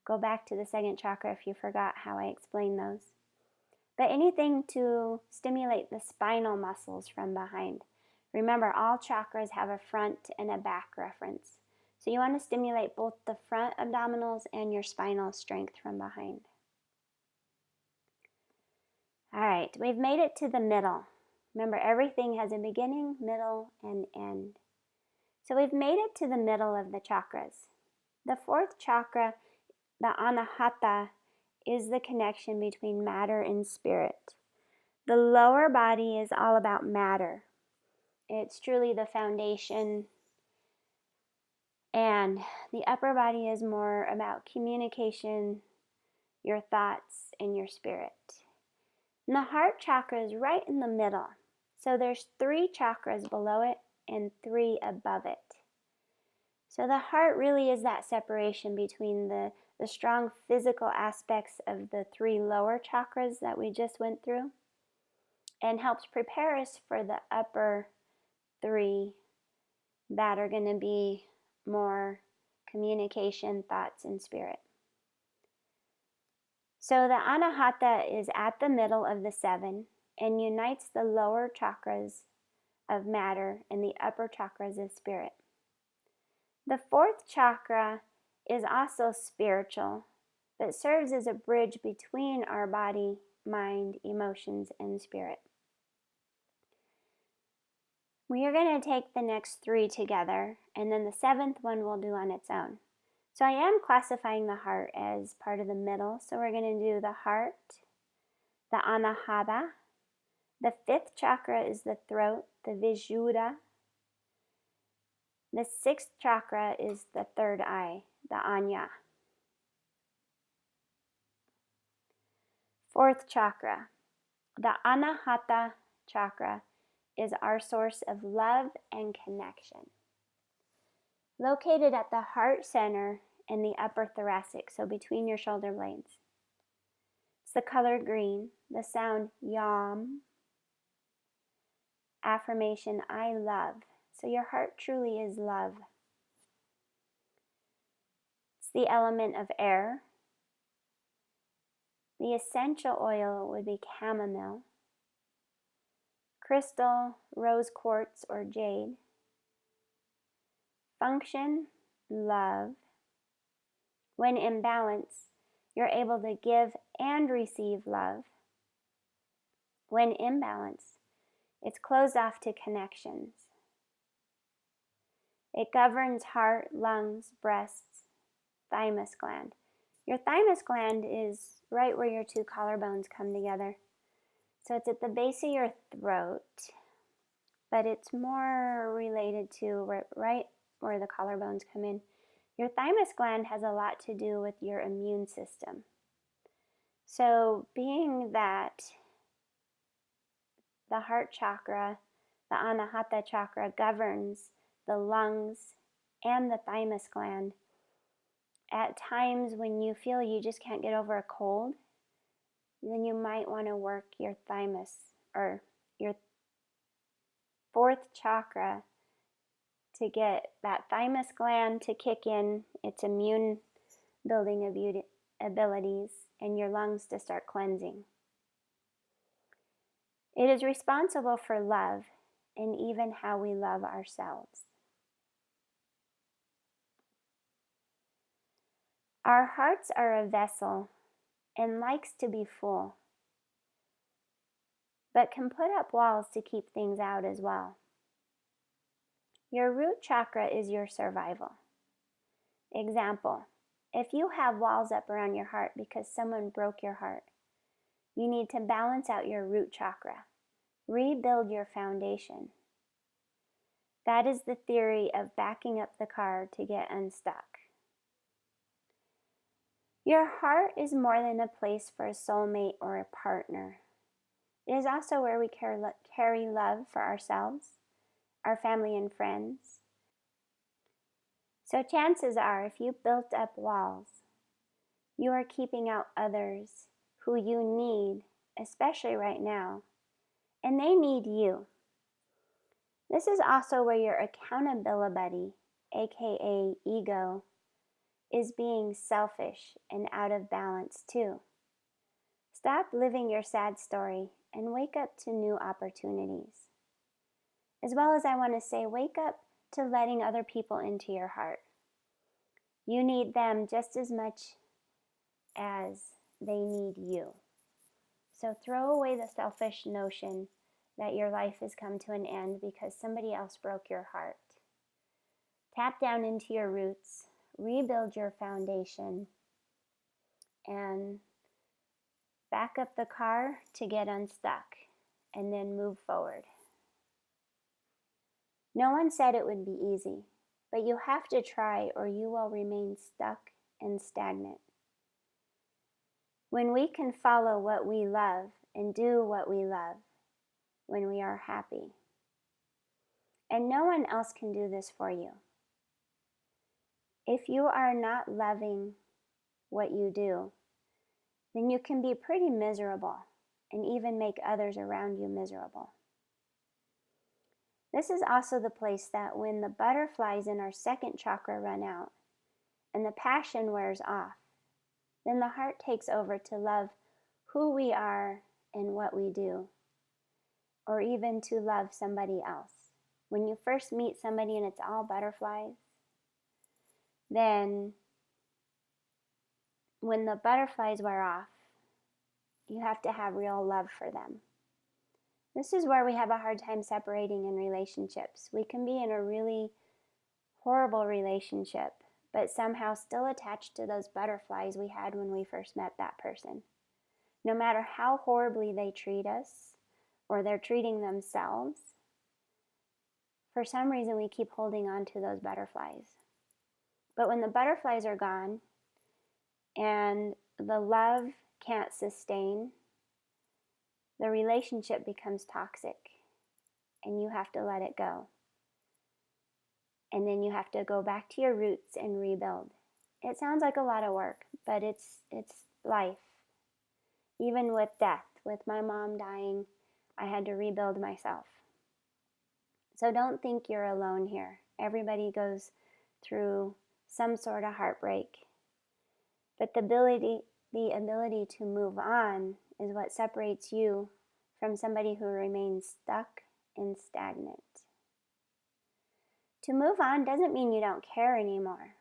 Go back to the second chakra if you forgot how I explained those. But anything to stimulate the spinal muscles from behind. Remember, all chakras have a front and a back reference. So you want to stimulate both the front abdominals and your spinal strength from behind. All right, we've made it to the middle. Remember, everything has a beginning, middle, and end. So we've made it to the middle of the chakras. The fourth chakra, the anahata, is the connection between matter and spirit. The lower body is all about matter. It's truly the foundation. And the upper body is more about communication, your thoughts, and your spirit. And the heart chakra is right in the middle. So there's 3 chakras below it and 3 above it. So the heart really is that separation between the strong physical aspects of the 3 lower chakras that we just went through, and helps prepare us for the upper 3 that are going to be more communication, thoughts, and spirit. So the anahata is at the middle of the 7 and unites the lower chakras of matter and the upper chakras of spirit. The 4th chakra is also spiritual, but serves as a bridge between our body, mind, emotions, and spirit. We are going to take the next 3 together, and then the 7th one we'll do on its own. So I am classifying the heart as part of the middle, so we're going to do the heart, the anahata. The 5th chakra is the throat, the vishuddha. The 6th chakra is the 3rd eye, the anya. 4th chakra, the anahata chakra, is our source of love and connection. Located at the heart center in the upper thoracic, so between your shoulder blades. It's the color green, the sound yam, affirmation I love. So your heart truly is love. It's the element of air. The essential oil would be chamomile, crystal, rose quartz, or jade. Function, love. When in balance, you're able to give and receive love. When imbalanced, it's closed off to connections. It governs heart, lungs, breasts, thymus gland. Your thymus gland is right where your 2 collarbones come together. So it's at the base of your throat, but it's more related to right where the collarbones come in. Your thymus gland has a lot to do with your immune system. So being that the heart chakra, the anahata chakra, governs the lungs and the thymus gland, at times when you feel you just can't get over a cold, then you might want to work your thymus or your 4th chakra to get that thymus gland to kick in its immune building abilities and your lungs to start cleansing. It is responsible for love and even how we love ourselves. Our hearts are a vessel and likes to be full, but can put up walls to keep things out as well. Your root chakra is your survival. Example, if you have walls up around your heart because someone broke your heart, you need to balance out your root chakra, rebuild your foundation. That is the theory of backing up the car to get unstuck. Your heart is more than a place for a soulmate or a partner. It is also where we carry love for ourselves, our family and friends. So chances are, if you built up walls, you are keeping out others who you need, especially right now, and they need you. This is also where your accountability buddy, aka ego, is being selfish and out of balance too. Stop living your sad story and wake up to new opportunities. As well as I want to say, wake up to letting other people into your heart. You need them just as much as they need you. So throw away the selfish notion that your life has come to an end because somebody else broke your heart. Tap down into your roots, rebuild your foundation, and back up the car to get unstuck, and then move forward. No one said it would be easy, but you have to try or you will remain stuck and stagnant. When we can follow what we love and do what we love, when we are happy. And no one else can do this for you. If you are not loving what you do, then you can be pretty miserable and even make others around you miserable. This is also the place that when the butterflies in our 2nd chakra run out and the passion wears off, then the heart takes over to love who we are and what we do, or even to love somebody else. When you first meet somebody and it's all butterflies, then when the butterflies wear off, you have to have real love for them. This is where we have a hard time separating in relationships. We can be in a really horrible relationship, but somehow still attached to those butterflies we had when we first met that person. No matter how horribly they treat us or they're treating themselves, for some reason we keep holding on to those butterflies. But when the butterflies are gone and the love can't sustain, the relationship becomes toxic and you have to let it go. And then you have to go back to your roots and rebuild. It sounds like a lot of work, but it's life. Even with death, with my mom dying, I had to rebuild myself. So don't think you're alone here. Everybody goes through some sort of heartbreak. But the ability to move on is what separates you from somebody who remains stuck and stagnant. To move on doesn't mean you don't care anymore,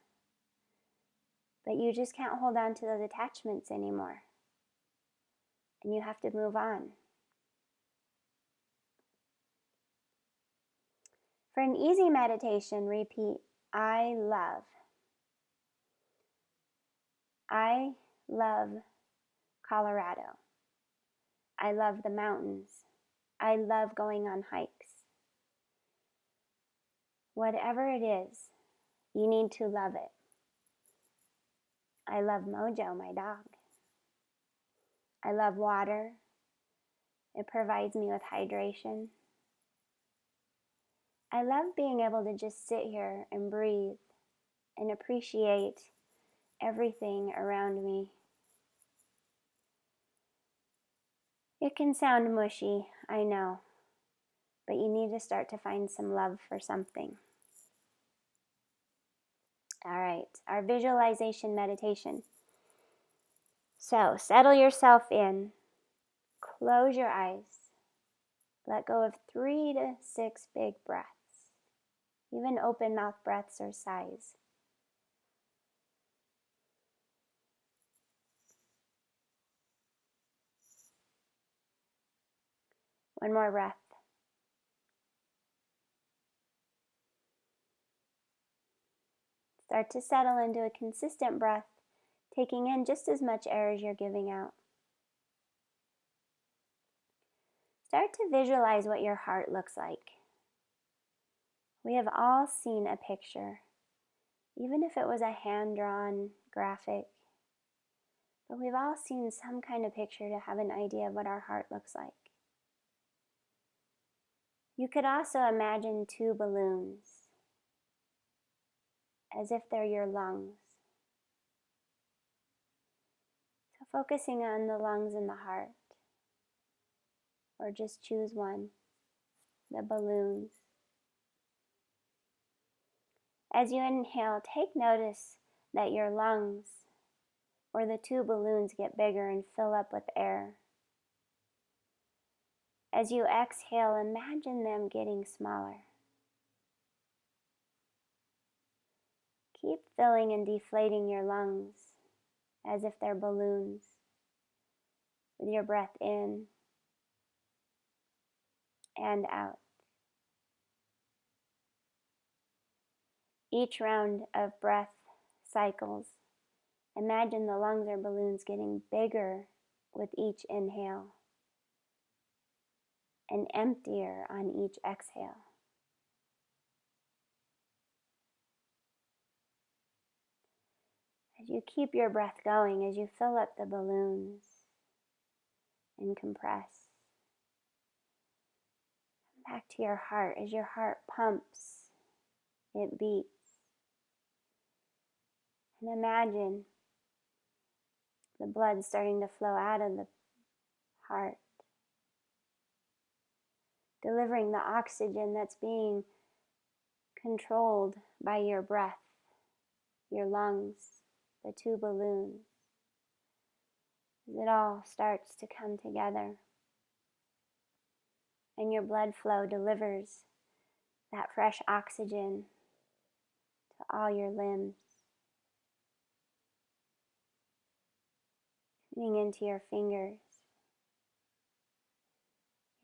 but you just can't hold on to those attachments anymore. And you have to move on. For an easy meditation, repeat, I love. I love Colorado. I love the mountains. I love going on hikes. Whatever it is, you need to love it. I love Mojo, my dog. I love water. It provides me with hydration. I love being able to just sit here and breathe and appreciate everything around me. It can sound mushy, I know, but you need to start to find some love for something. All right, our visualization meditation. So settle yourself in, close your eyes, let go of 3 to 6 big breaths. Even open mouth breaths or sighs. One more breath. Start to settle into a consistent breath, taking in just as much air as you're giving out. Start to visualize what your heart looks like. We have all seen a picture, even if it was a hand-drawn graphic. But we've all seen some kind of picture to have an idea of what our heart looks like. You could also imagine 2 balloons, as if they're your lungs. So focusing on the lungs and the heart, or just choose one, the balloons. As you inhale, take notice that your lungs, or the 2 balloons, get bigger and fill up with air. As you exhale, imagine them getting smaller. Keep filling and deflating your lungs as if they're balloons, with your breath in and out. Each round of breath cycles, imagine the lungs or balloons getting bigger with each inhale and emptier on each exhale. As you keep your breath going, as you fill up the balloons and compress, come back to your heart. As your heart pumps, it beats. And imagine the blood starting to flow out of the heart, delivering the oxygen that's being controlled by your breath, your lungs, the 2 balloons. It all starts to come together, and your blood flow delivers that fresh oxygen to all your limbs, tuning into your fingers,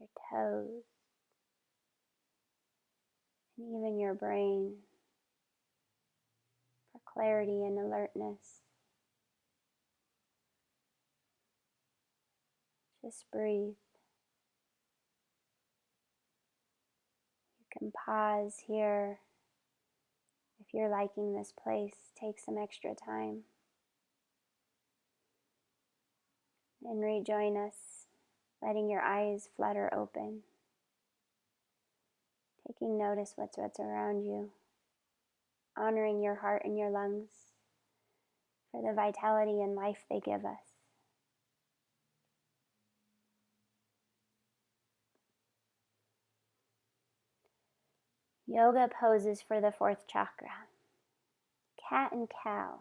your toes, and even your brain for clarity and alertness. Just breathe. You can pause here. If you're liking this place, take some extra time and rejoin us, letting your eyes flutter open, taking notice what's around you, honoring your heart and your lungs for the vitality and life they give us. Yoga poses for the fourth chakra. Cat and cow.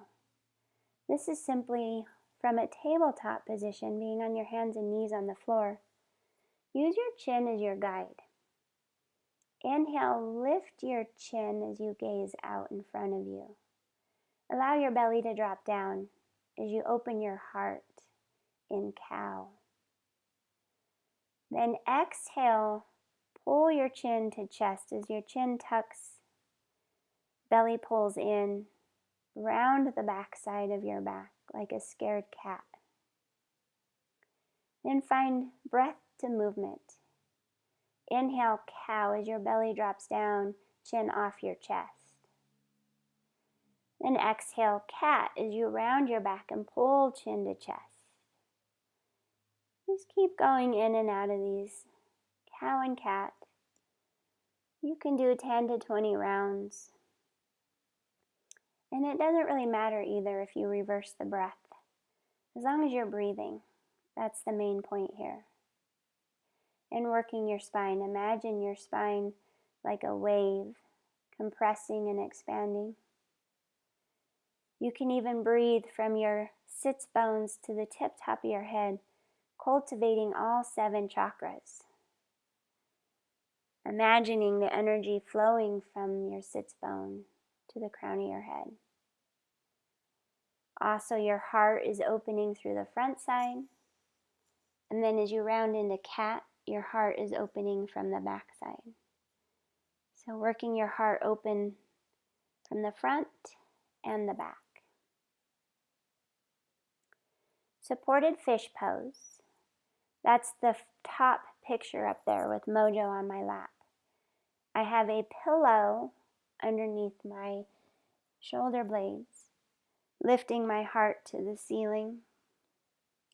This is simply from a tabletop position, being on your hands and knees on the floor. Use your chin as your guide. Inhale, lift your chin as you gaze out in front of you. Allow your belly to drop down as you open your heart in cow. Then exhale, pull your chin to chest as your chin tucks, belly pulls in, round the back side of your back like a scared cat. Then find breath to movement. Inhale, cow, as your belly drops down, chin off your chest. Then exhale, cat, as you round your back and pull chin to chest. Just keep going in and out of these, cow and cat. You can do 10 to 20 rounds. And it doesn't really matter either if you reverse the breath. As long as you're breathing, that's the main point here. And working your spine, imagine your spine like a wave, compressing and expanding. You can even breathe from your sits bones to the top of your head, cultivating all 7 chakras. Imagining the energy flowing from your sits bone to the crown of your head. Also, your heart is opening through the front side. And then as you round into cat, your heart is opening from the back side. So working your heart open from the front and the back. Supported fish pose. That's the top picture up there with Mojo on my lap. I have a pillow underneath my shoulder blades, lifting my heart to the ceiling.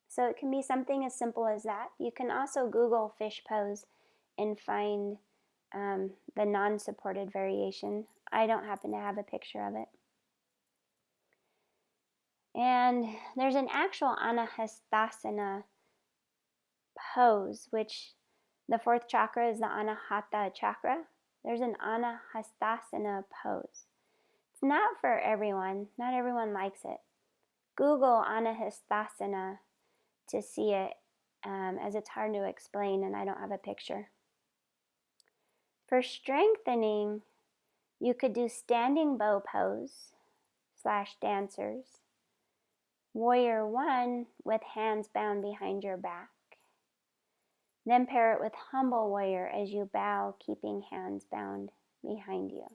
So it can be something as simple as that. You can also Google fish pose and find the non-supported variation. I don't happen to have a picture of it. And there's an actual Anahastasana pose, which the fourth chakra is the Anahata chakra. There's an Anahastasana pose. It's not for everyone. Not everyone likes it. Google Anahastasana to see it, as it's hard to explain and I don't have a picture. For strengthening, you could do standing bow pose / dancers, warrior 1 with hands bound behind your back. Then pair it with humble warrior as you bow, keeping hands bound behind you.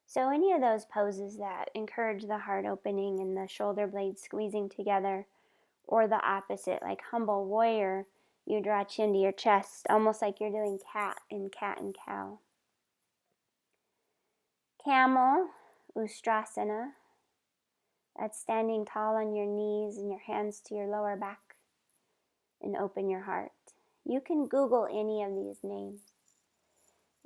So any of those poses that encourage the heart opening and the shoulder blades squeezing together, or the opposite, like humble warrior, you draw chin to your chest, almost like you're doing cat and cow. Camel, Ustrasana, that's standing tall on your knees and your hands to your lower back and open your heart. You can Google any of these names.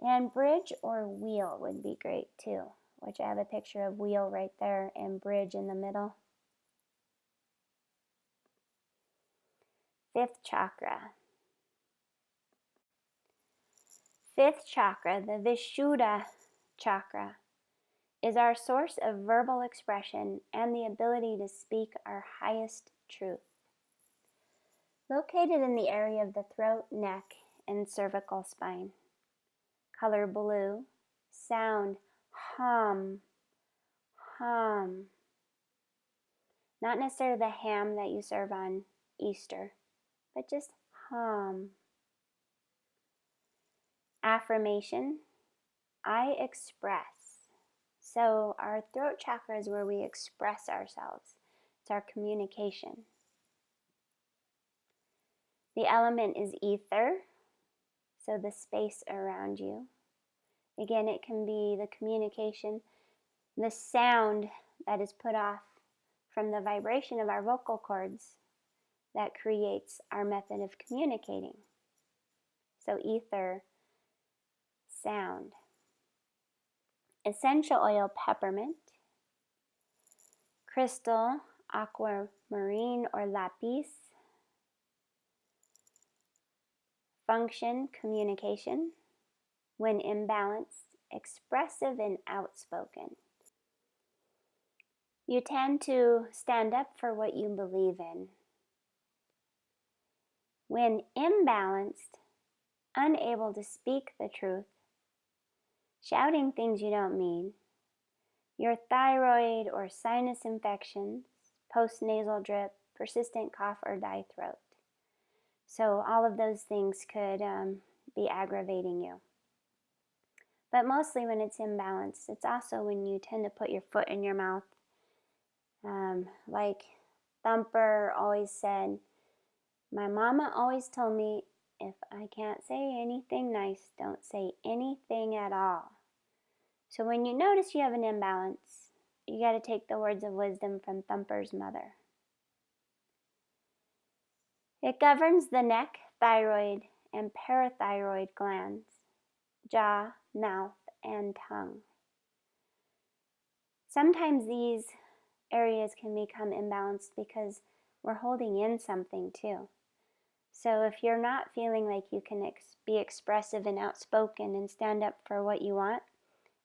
And bridge or wheel would be great too, which I have a picture of wheel right there and bridge in the middle. Fifth chakra. Fifth chakra, the Vishuddha chakra, is our source of verbal expression and the ability to speak our highest truth. Located in the area of the throat, neck, and cervical spine. Color blue. Sound hum, hum. Not necessarily the ham that you serve on Easter, but just hum. Affirmation, I express. So our throat chakra is where we express ourselves. It's our communication. The element is ether, so the space around you. Again, it can be the communication, the sound that is put off from the vibration of our vocal cords that creates our method of communicating. So ether, sound. Essential oil, peppermint. Crystal, aquamarine or lapis. Function, communication. When imbalanced, expressive and outspoken. You tend to stand up for what you believe in. When imbalanced, unable to speak the truth, shouting things you don't mean, your thyroid or sinus infections, postnasal drip, persistent cough or dry throat. So all of those things could be aggravating you. But mostly when it's imbalanced, it's also when you tend to put your foot in your mouth. Like Thumper always said, my mama always told me, if I can't say anything nice, don't say anything at all. So when you notice you have an imbalance, you got to take the words of wisdom from Thumper's mother. It governs the neck, thyroid, and parathyroid glands, jaw, mouth, and tongue. Sometimes these areas can become imbalanced because we're holding in something too. So if you're not feeling like you can be expressive and outspoken and stand up for what you want,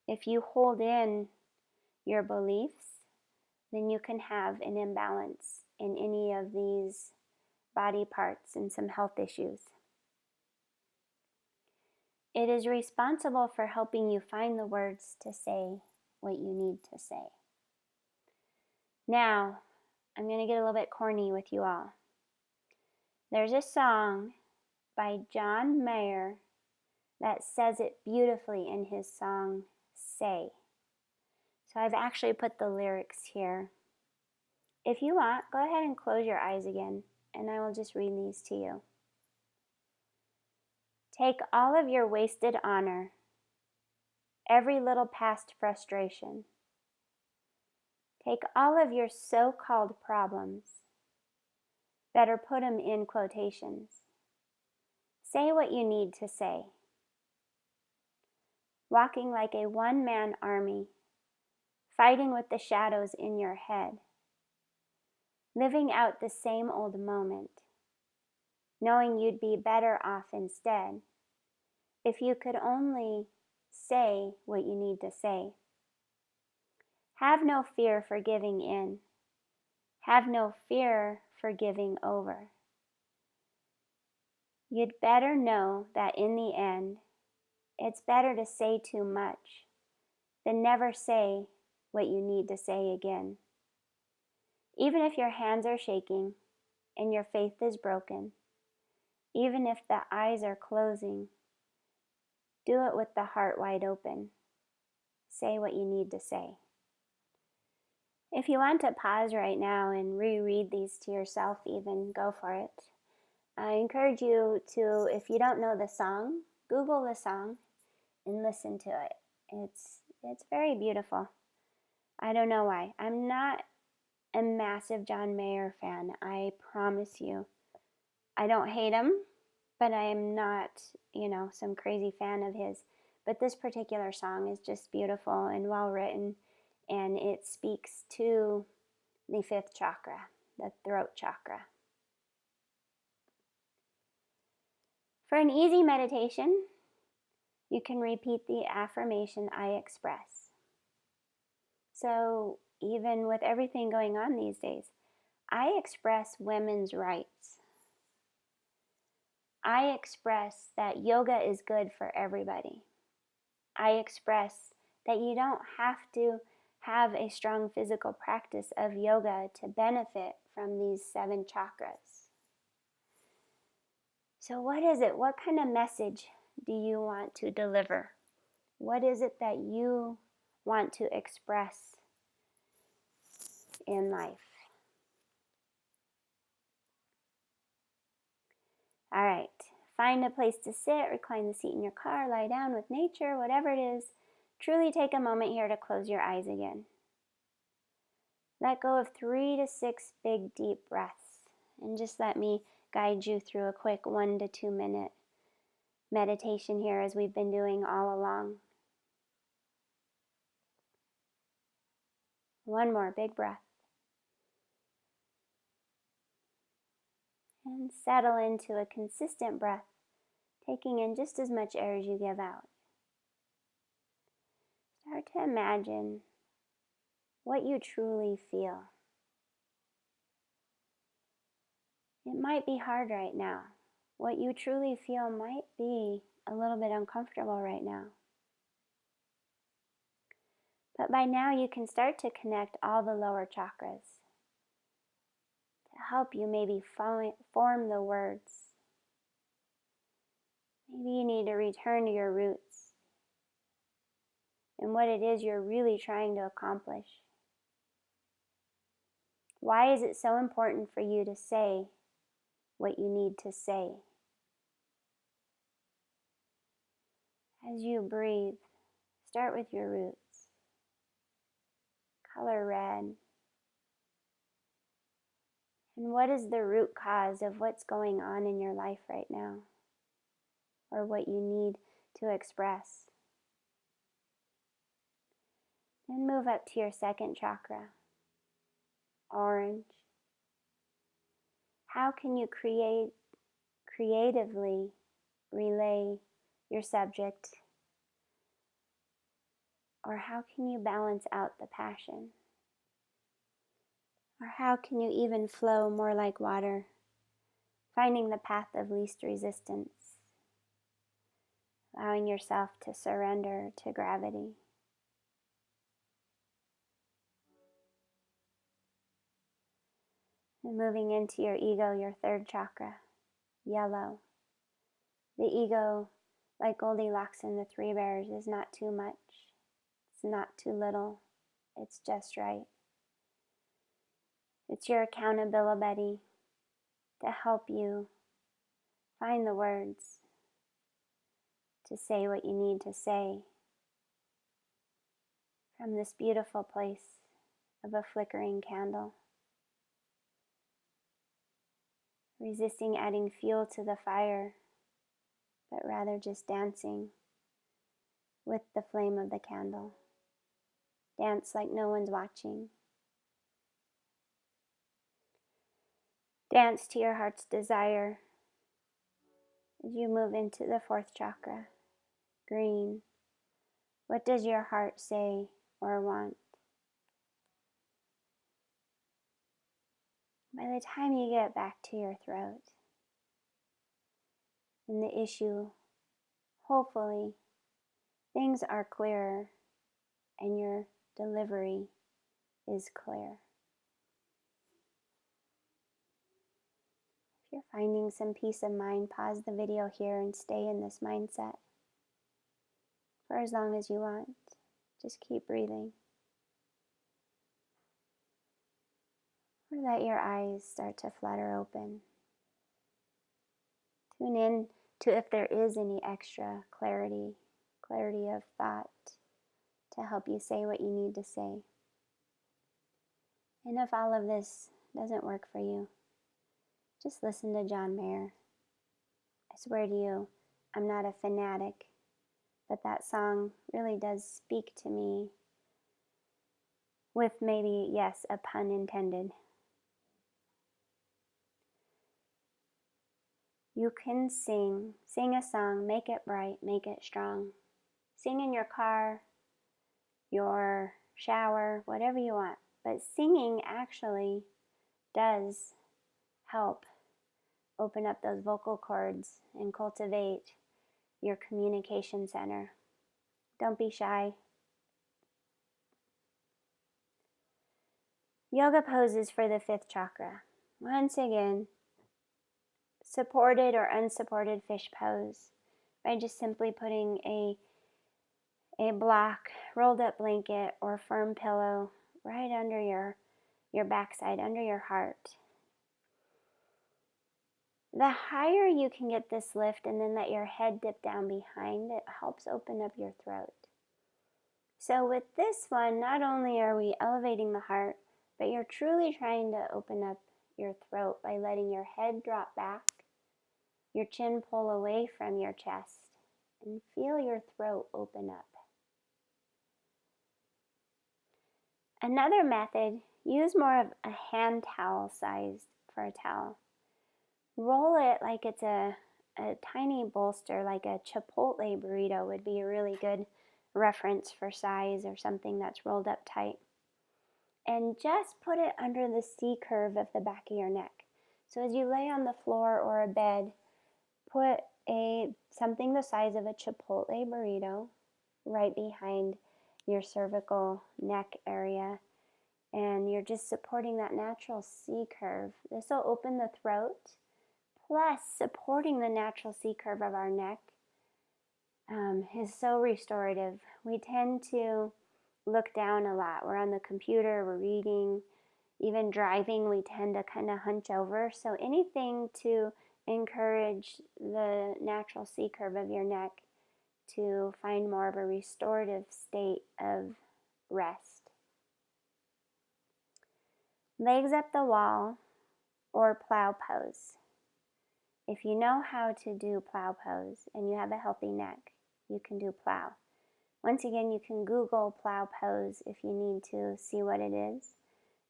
if you hold in your beliefs, then you can have an imbalance in any of these body parts and some health issues. It is responsible for helping you find the words to say what you need to say. Now, I'm going to get a little bit corny with you all. There's a song by John Mayer that says it beautifully in his song, Say. So I've actually put the lyrics here. If you want, go ahead and close your eyes again, and I will just read these to you. Take all of your wasted honor, every little past frustration. Take all of your so-called problems. Better put them in quotations. Say what you need to say. Walking like a one-man army, fighting with the shadows in your head. Living out the same old moment, knowing you'd be better off instead if you could only say what you need to say. Have no fear for giving in. Have no fear for giving over. You'd better know that in the end, it's better to say too much than never say what you need to say again. Even if your hands are shaking and your faith is broken, even if the eyes are closing, do it with the heart wide open. Say what you need to say. If you want to pause right now and reread these to yourself even, go for it. I encourage you to, if you don't know the song, Google the song and listen to it. It's very beautiful. I don't know why. I'm not a massive John Mayer fan, I promise you. I don't hate him, but I am not, some crazy fan of his. But this particular song is just beautiful and well written, and it speaks to the fifth chakra, the throat chakra. For an easy meditation, you can repeat the affirmation, I express. So even with everything going on these days, I express women's rights. I express that yoga is good for everybody. I express that you don't have to have a strong physical practice of yoga to benefit from these 7 chakras. So what is it? What kind of message do you want to deliver? What is it that you want to express in life? All right, find a place to sit, recline the seat in your car, lie down with nature, whatever it is. Truly take a moment here to close your eyes again. Let go of 3 to 6 big deep breaths, and just let me guide you through a quick 1 to 2 minute meditation here as we've been doing all along. One more big breath. And settle into a consistent breath, taking in just as much air as you give out. Start to imagine what you truly feel. It might be hard right now. What you truly feel might be a little bit uncomfortable right now. But by now you can start to connect all the lower chakras to help you maybe form the words. Maybe you need to return to your roots and what it is you're really trying to accomplish. Why is it so important for you to say what you need to say? As you breathe, start with your roots. Color red. And what is the root cause of what's going on in your life right now? Or what you need to express? Then move up to your second chakra, orange. How can you creatively relay your subject? Or how can you balance out the passion? Or how can you even flow more like water, finding the path of least resistance, allowing yourself to surrender to gravity? And moving into your ego, your third chakra, yellow. The ego, like Goldilocks and the Three Bears, is not too much. It's not too little. It's just right. It's your accountability buddy to help you find the words to say what you need to say from this beautiful place of a flickering candle. Resisting adding fuel to the fire, but rather just dancing with the flame of the candle. Dance like no one's watching. Dance to your heart's desire as you move into the fourth chakra, green. What does your heart say or want? By the time you get back to your throat, and the issue, hopefully, things are clearer and your delivery is clear. If you're finding some peace of mind, pause the video here and stay in this mindset for as long as you want. Just keep breathing. Or let your eyes start to flutter open. Tune in to if there is any extra clarity of thought to help you say what you need to say. And if all of this doesn't work for you, just listen to John Mayer. I swear to you, I'm not a fanatic, but that song really does speak to me with maybe, yes, a pun intended. You can sing a song, make it bright, make it strong. Sing in your car, your shower, whatever you want. But singing actually does help open up those vocal cords and cultivate your communication center. Don't be shy. Yoga poses for the fifth chakra. Once again, supported or unsupported fish pose. by just simply putting a block, rolled up blanket, or firm pillow right under your backside, under your heart. The higher you can get this lift and then let your head dip down behind, it helps open up your throat. So with this one, not only are we elevating the heart, but you're truly trying to open up your throat by letting your head drop back, your chin pull away from your chest, and feel your throat open up. Another method, use more of a hand towel size for a towel. Roll it like it's a tiny bolster, like a Chipotle burrito would be a really good reference for size, or something that's rolled up tight. And just put it under the C curve of the back of your neck. So as you lay on the floor or a bed, put something the size of a Chipotle burrito right behind your cervical neck area, and you're just supporting that natural C curve. This will open the throat, plus supporting the natural C curve of our neck is so restorative. We tend to look down a lot. We're on the computer, we're reading, even driving, we tend to kind of hunch over. So anything to encourage the natural C curve of your neck to find more of a restorative state of rest. Legs up the wall or plow pose. If you know how to do plow pose and you have a healthy neck, you can do plow. Once again, you can Google plow pose if you need to see what it is,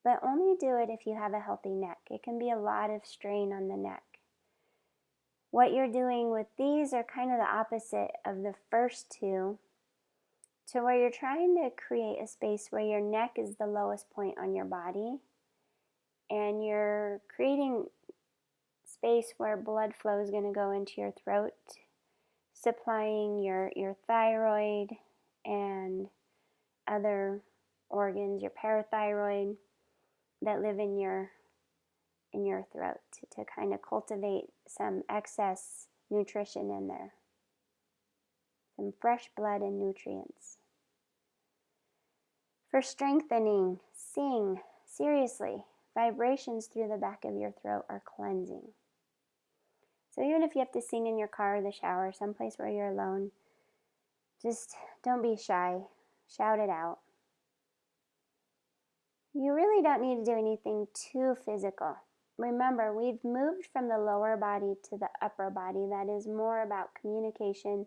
but only do it if you have a healthy neck. It can be a lot of strain on the neck. What you're doing with these are kind of the opposite of the first two, to where you're trying to create a space where your neck is the lowest point on your body, and you're creating space where blood flow is going to go into your throat, supplying your thyroid and other organs, your parathyroid, that live in your throat, to kind of cultivate some excess nutrition in there, some fresh blood and nutrients. For strengthening, sing. Seriously, vibrations through the back of your throat are cleansing. So even if you have to sing in your car or the shower, someplace where you're alone, just don't be shy. Shout it out. You really don't need to do anything too physical. Remember, we've moved from the lower body to the upper body. That is more about communication,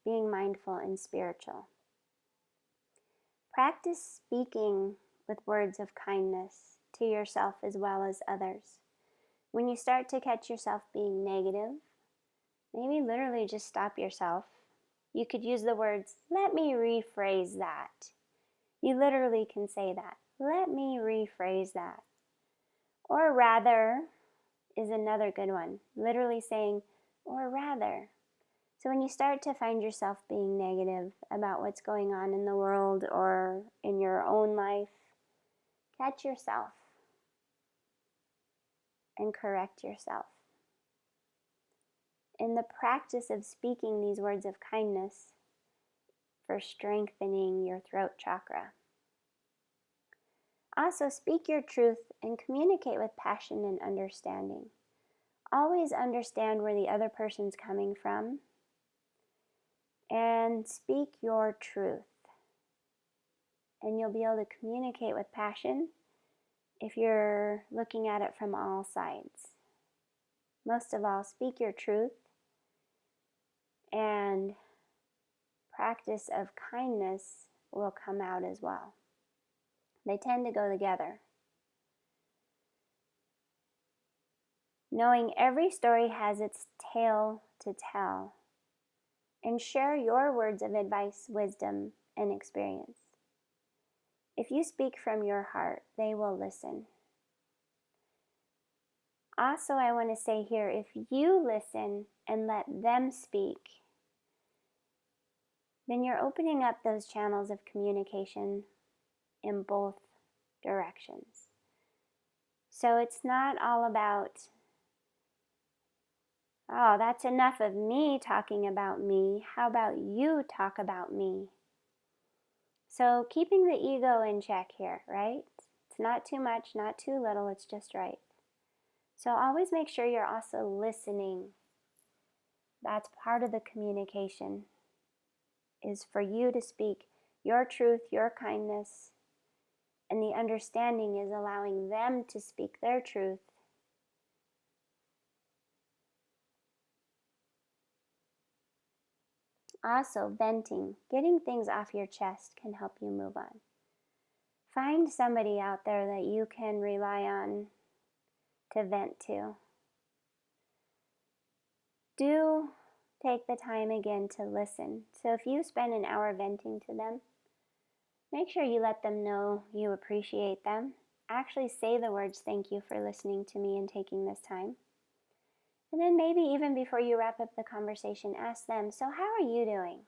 being mindful, and spiritual. Practice speaking with words of kindness to yourself as well as others. When you start to catch yourself being negative, maybe literally just stop yourself. You could use the words, "Let me rephrase that." You literally can say that. "Let me rephrase that." Or rather is another good one. Literally saying, "or rather." So when you start to find yourself being negative about what's going on in the world or in your own life, catch yourself and correct yourself. In the practice of speaking these words of kindness for strengthening your throat chakra. Also, speak your truth and communicate with passion and understanding. Always understand where the other person's coming from, and speak your truth. And you'll be able to communicate with passion if you're looking at it from all sides. Most of all, speak your truth, and practice of kindness will come out as well. They tend to go together. Knowing every story has its tale to tell, and share your words of advice, wisdom, and experience. If you speak from your heart, they will listen. Also, I want to say here, if you listen and let them speak, then you're opening up those channels of communication in both directions. So it's not all about Oh, that's enough of me talking about me. How about you talk about me? So keeping the ego in check here, right? It's not too much, not too little, it's just right. So always make sure you're also listening. That's part of the communication, is for you to speak your truth, your kindness, and the understanding is allowing them to speak their truth. Also, venting, getting things off your chest can help you move on. Find somebody out there that you can rely on to vent to. Do take the time again to listen. So if you spend an hour venting to them, make sure you let them know you appreciate them. Actually say the words, "Thank you for listening to me and taking this time." And then maybe even before you wrap up the conversation, ask them, "So how are you doing?"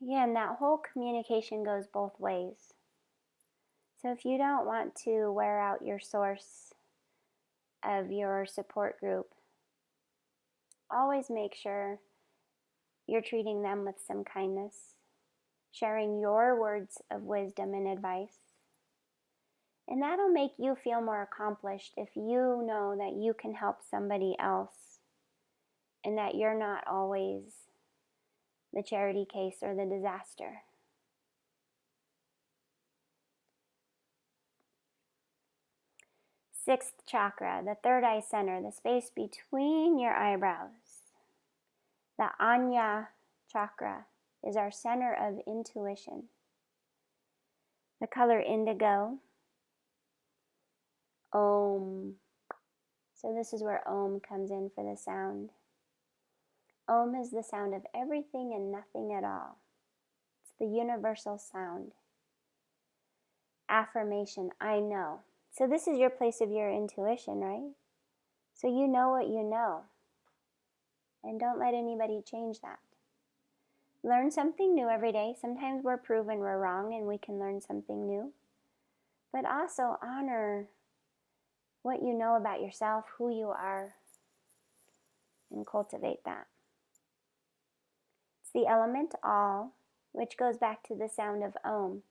Again, that whole communication goes both ways. So if you don't want to wear out your source of your support group, always make sure you're treating them with some kindness, sharing your words of wisdom and advice. And that'll make you feel more accomplished if you know that you can help somebody else and that you're not always the charity case or the disaster. Sixth chakra, the third eye center, the space between your eyebrows. The Anya chakra is our center of intuition. The color indigo, Om. So this is where Om comes in for the sound. Om is the sound of everything and nothing at all. It's the universal sound. Affirmation, I know. So this is your place of your intuition, right? So you know what you know. And don't let anybody change that. Learn something new every day. Sometimes we're proven we're wrong and we can learn something new. But also honor what you know about yourself, who you are, and cultivate that. It's the element all, which goes back to the sound of Om.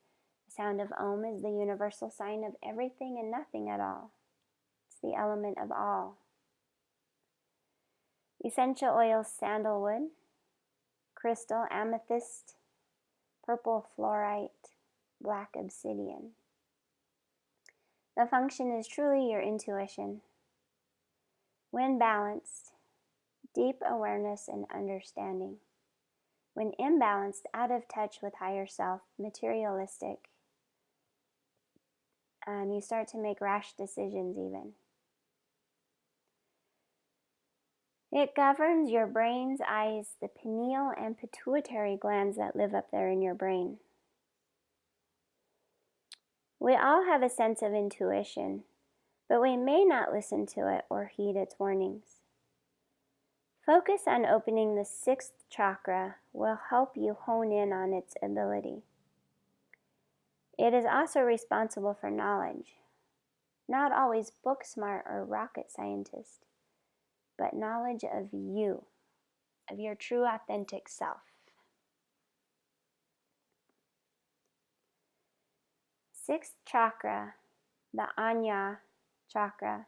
The sound of Om is the universal sign of everything and nothing at all. It's the element of all. Essential oils, sandalwood, crystal, amethyst, purple fluorite, black obsidian. The function is truly your intuition. When balanced, deep awareness and understanding. When imbalanced, out of touch with higher self, materialistic, you start to make rash decisions even. It governs your brain's eyes, the pineal and pituitary glands that live up there in your brain. We all have a sense of intuition, but we may not listen to it or heed its warnings. Focus on opening the sixth chakra will help you hone in on its ability. It is also responsible for knowledge. Not always book smart or rocket scientist, but knowledge of you, of your true authentic self. Sixth chakra, the Anya chakra.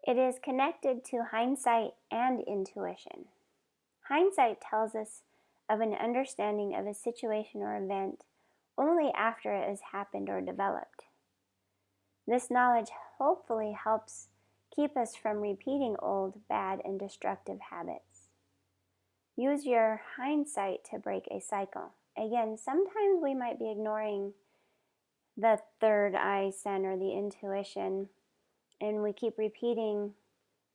It is connected to hindsight and intuition. Hindsight tells us of an understanding of a situation or event only after it has happened or developed. This knowledge hopefully helps keep us from repeating old, bad, and destructive habits. Use your hindsight to break a cycle. Again, sometimes we might be ignoring the third eye center, the intuition, and we keep repeating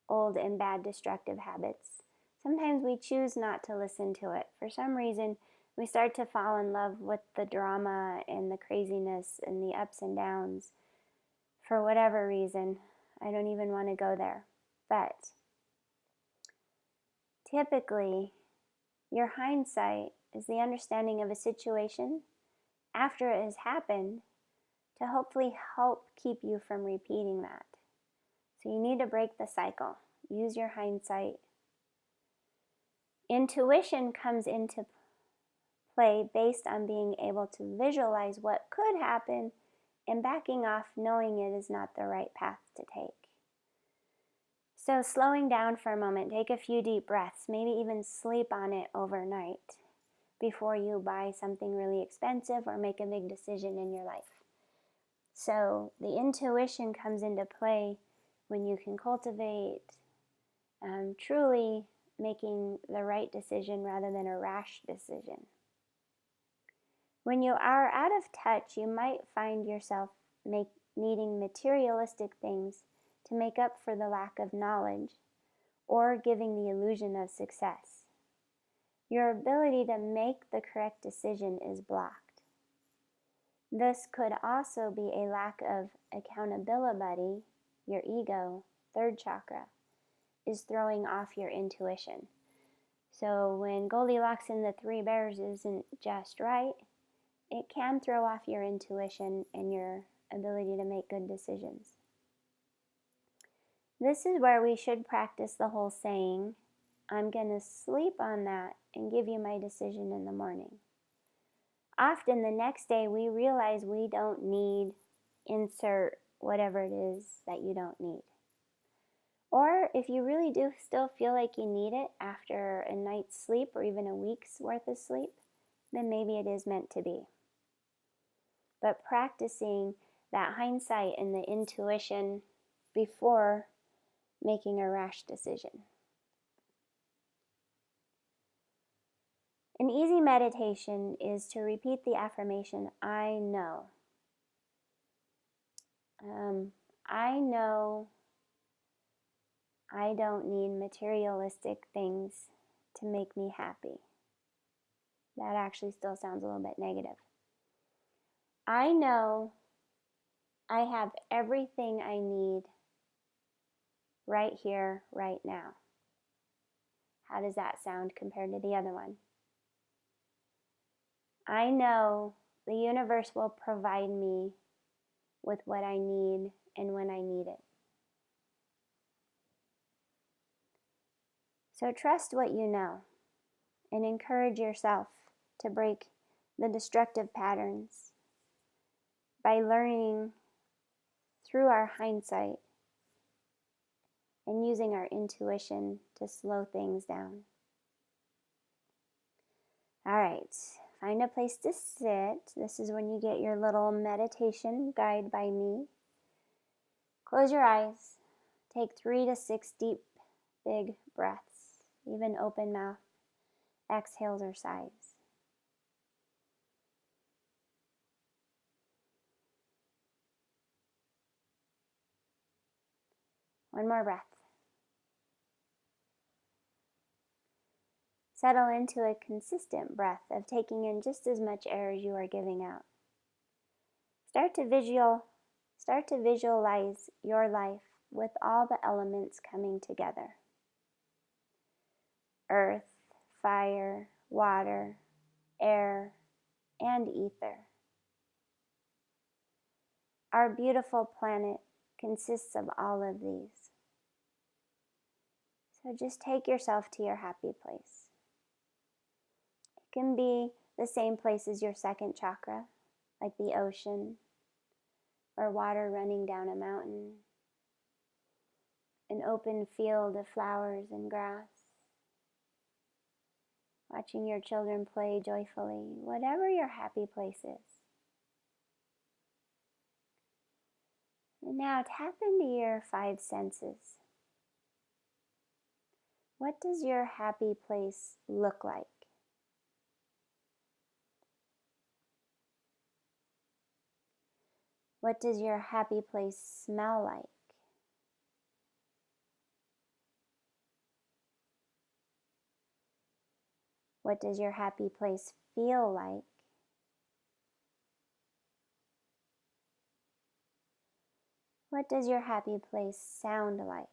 old and bad destructive habits. Sometimes we choose not to listen to it. For some reason, we start to fall in love with the drama and the craziness and the ups and downs. For whatever reason, I don't even want to go there. But typically, your hindsight is the understanding of a situation after it has happened to hopefully help keep you from repeating that. So you need to break the cycle. Use your hindsight. Intuition comes into play based on being able to visualize what could happen and backing off knowing it is not the right path to take. So slowing down for a moment, take a few deep breaths, maybe even sleep on it overnight before you buy something really expensive or make a big decision in your life. So the intuition comes into play when you can cultivate truly making the right decision rather than a rash decision. When you are out of touch, you might find yourself needing materialistic things to make up for the lack of knowledge or giving the illusion of success. Your ability to make the correct decision is blocked. This could also be a lack of accountability. Your ego, third chakra, is throwing off your intuition. So when Goldilocks and the Three Bears isn't just right, it can throw off your intuition and your ability to make good decisions. This is where we should practice the whole saying, I'm going to sleep on that and give you my decision in the morning. Often the next day we realize we don't need insert whatever it is that you don't need. Or if you really do still feel like you need it after a night's sleep or even a week's worth of sleep, then maybe it is meant to be. But practicing that hindsight and the intuition before making a rash decision. An easy meditation is to repeat the affirmation, I know. I know I don't need materialistic things to make me happy. That actually still sounds a little bit negative. I know I have everything I need right here, right now. How does that sound compared to the other one? I know the universe will provide me with what I need and when I need it. So trust what you know and encourage yourself to break the destructive patterns by learning through our hindsight and using our intuition to slow things down. All right, find a place to sit. This is when you get your little meditation guide by me. Close your eyes. Take 3 to 6 deep, big breaths, even open mouth exhales or sighs. One more breath. Settle into a consistent breath of taking in just as much air as you are giving out. Start to visualize your life with all the elements coming together. Earth, fire, water, air, and ether. Our beautiful planet consists of all of these. So just take yourself to your happy place. It can be the same place as your second chakra, like the ocean, or water running down a mountain, an open field of flowers and grass, watching your children play joyfully, whatever your happy place is. And now tap into your 5 senses. What does your happy place look like? What does your happy place smell like? What does your happy place feel like? What does your happy place sound like?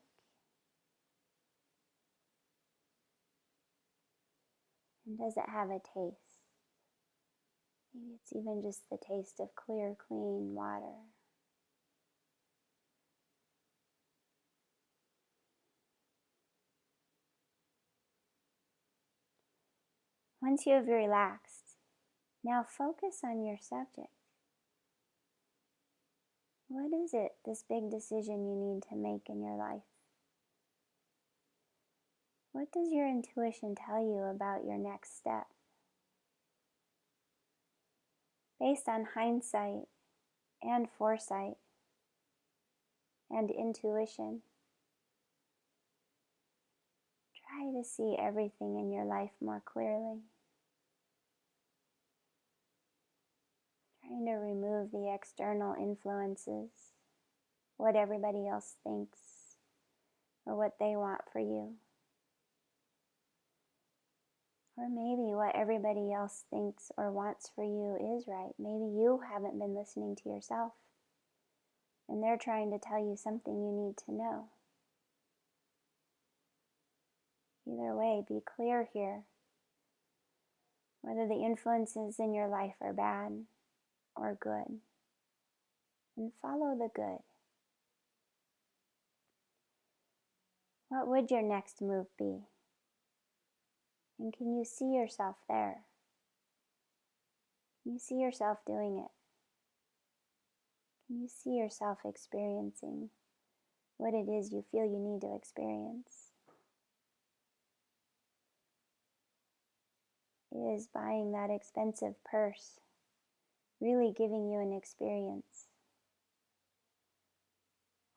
And does it have a taste? Maybe it's even just the taste of clear, clean water. Once you have relaxed, now focus on your subject. What is it, this big decision you need to make in your life? What does your intuition tell you about your next step? Based on hindsight and foresight and intuition, try to see everything in your life more clearly. Trying to remove the external influences, what everybody else thinks, or what they want for you. Or maybe what everybody else thinks or wants for you is right. Maybe you haven't been listening to yourself, and they're trying to tell you something you need to know. Either way, be clear here whether the influences in your life are bad or good, and follow the good. What would your next move be? And can you see yourself there? Can you see yourself doing it? Can you see yourself experiencing what it is you feel you need to experience? Is buying that expensive purse really giving you an experience?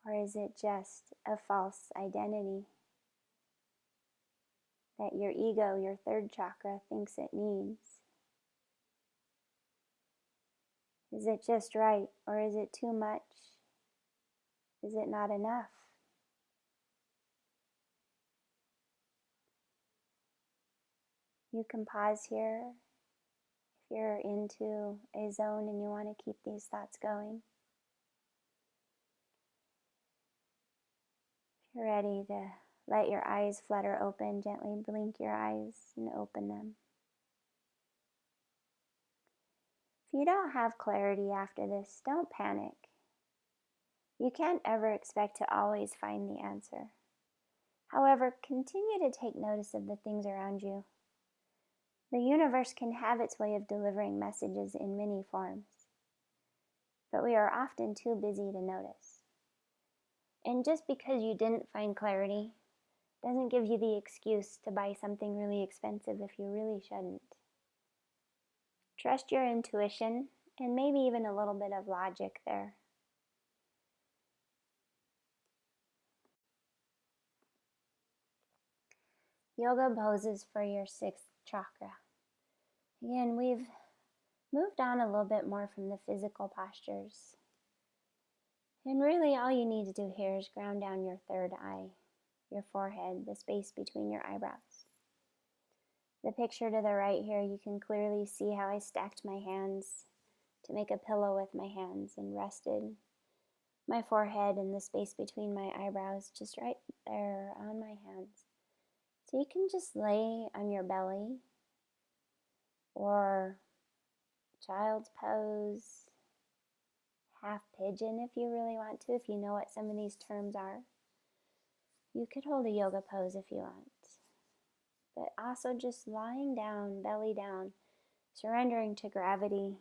Or is it just a false identity that your ego, your third chakra, thinks it needs? Is it just right, or is it too much? Is it not enough? You can pause here if you're into a zone and you want to keep these thoughts going. If you're ready to let your eyes flutter open, gently blink your eyes and open them. If you don't have clarity after this, don't panic. You can't ever expect to always find the answer. However, continue to take notice of the things around you. The universe can have its way of delivering messages in many forms, but we are often too busy to notice. And just because you didn't find clarity doesn't give you the excuse to buy something really expensive if you really shouldn't. Trust your intuition and maybe even a little bit of logic there. Yoga poses for your sixth chakra. Again, we've moved on a little bit more from the physical postures. And really all you need to do here is ground down your third eye, your forehead, the space between your eyebrows. The picture to the right here, you can clearly see how I stacked my hands to make a pillow with my hands and rested my forehead and the space between my eyebrows just right there on my hands. So you can just lay on your belly or child's pose, half pigeon if you really want to, if you know what some of these terms are. You could hold a yoga pose if you want. But also just lying down, belly down, surrendering to gravity,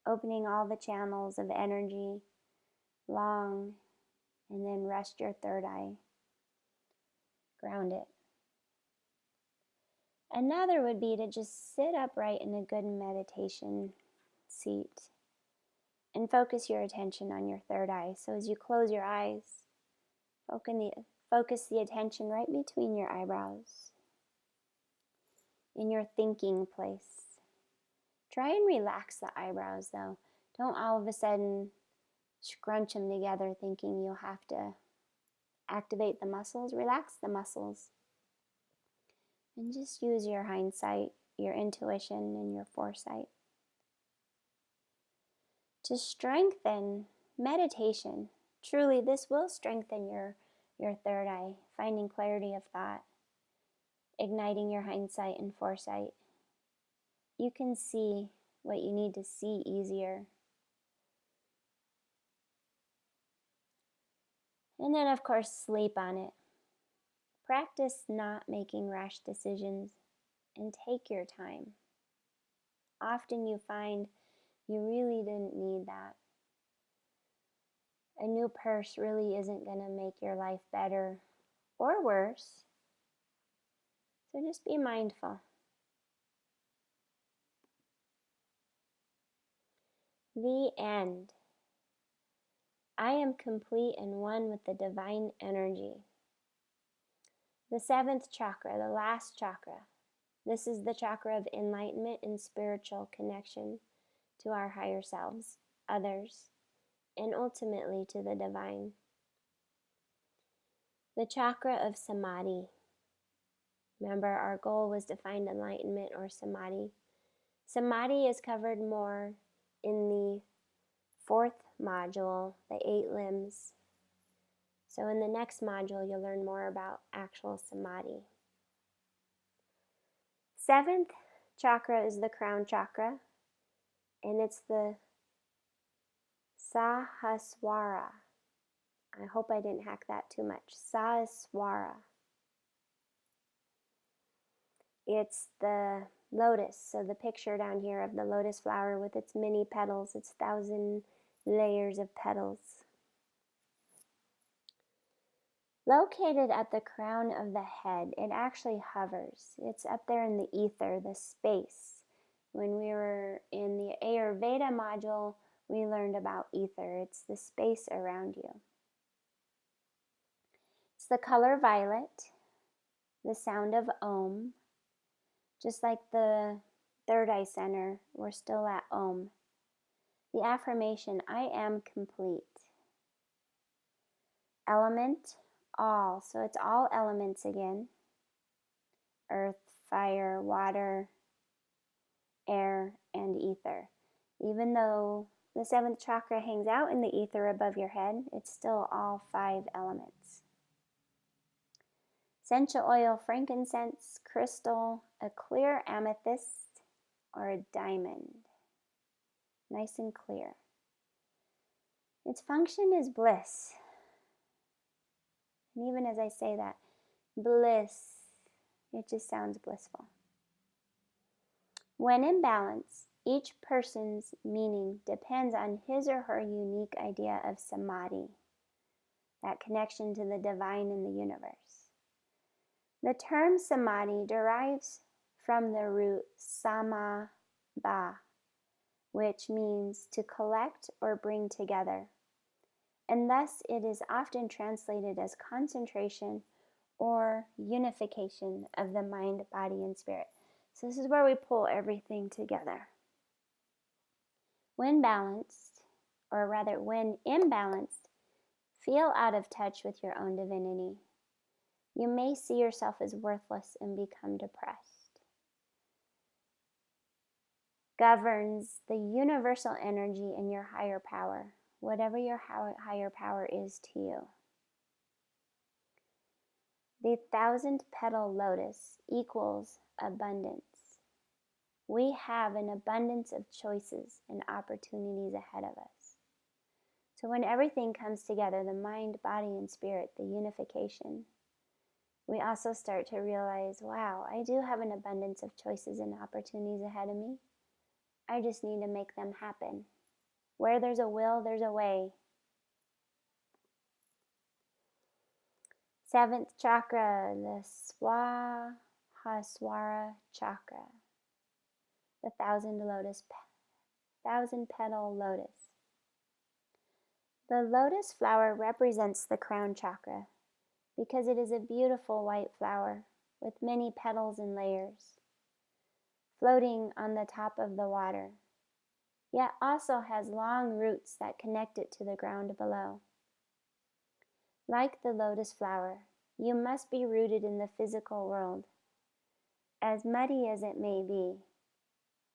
opening all the channels of energy, long, and then rest your third eye. Ground it. Another would be to just sit upright in a good meditation seat and focus your attention on your third eye. So as you close your eyes, focus the attention right between your eyebrows, in your thinking place. Try and relax the eyebrows though. Don't all of a sudden scrunch them together thinking you'll have to activate the muscles. Relax the muscles. And just use your hindsight, your intuition, and your foresight to strengthen meditation. Truly, this will strengthen your third eye, finding clarity of thought, igniting your hindsight and foresight. You can see what you need to see easier. And then, of course, sleep on it. Practice not making rash decisions and take your time. Often you find you really didn't need that. A new purse really isn't going to make your life better or worse. So just be mindful. The end. I am complete and one with the divine energy. The 7th chakra, the last chakra. This is the chakra of enlightenment and spiritual connection to our higher selves, others, and ultimately to the divine. The chakra of samadhi. Remember, our goal was to find enlightenment or samadhi. Samadhi is covered more in the 4th module, the 8 limbs. So in the next module, you'll learn more about actual samadhi. 7th chakra is the crown chakra, and it's the Sahasrara. I hope I didn't hack that too much. Sahasrara. It's the lotus, so the picture down here of the lotus flower with its many petals, its 1,000 layers of petals. Located at the crown of the head, it actually hovers. It's up there in the ether, the space. When we were in the Ayurveda module, we learned about ether. It's the space around you. It's the color violet, the sound of Om. Just like the third eye center, we're still at Om. The affirmation, I am complete. Element, all. So it's all elements again. Earth, fire, water, air, and ether. Even though the 7th chakra hangs out in the ether above your head, it's still all 5 elements. Essential oil, frankincense, crystal, a clear amethyst, or a diamond. Nice and clear. Its function is bliss. And even as I say that, bliss, it just sounds blissful. When in balance, each person's meaning depends on his or her unique idea of samadhi, that connection to the divine in the universe. The term samadhi derives from the root samaba, which means to collect or bring together, and thus it is often translated as concentration or unification of the mind, body, and spirit. So this is where we pull everything together. When balanced, or rather when imbalanced, feel out of touch with your own divinity. You may see yourself as worthless and become depressed. Governs the universal energy in your higher power, whatever your higher power is to you. The 1,000-petal lotus equals abundance. We have an abundance of choices and opportunities ahead of us. So when everything comes together, the mind, body, and spirit, the unification, we also start to realize, wow, I do have an abundance of choices and opportunities ahead of me. I just need to make them happen. Where there's a will, there's a way. 7th chakra, the Sahasrara chakra, the 1,000-petal lotus. The lotus flower represents the crown chakra because it is a beautiful white flower with many petals and layers, floating on the top of the water, yet also has long roots that connect it to the ground below. Like the lotus flower, you must be rooted in the physical world, as muddy as it may be,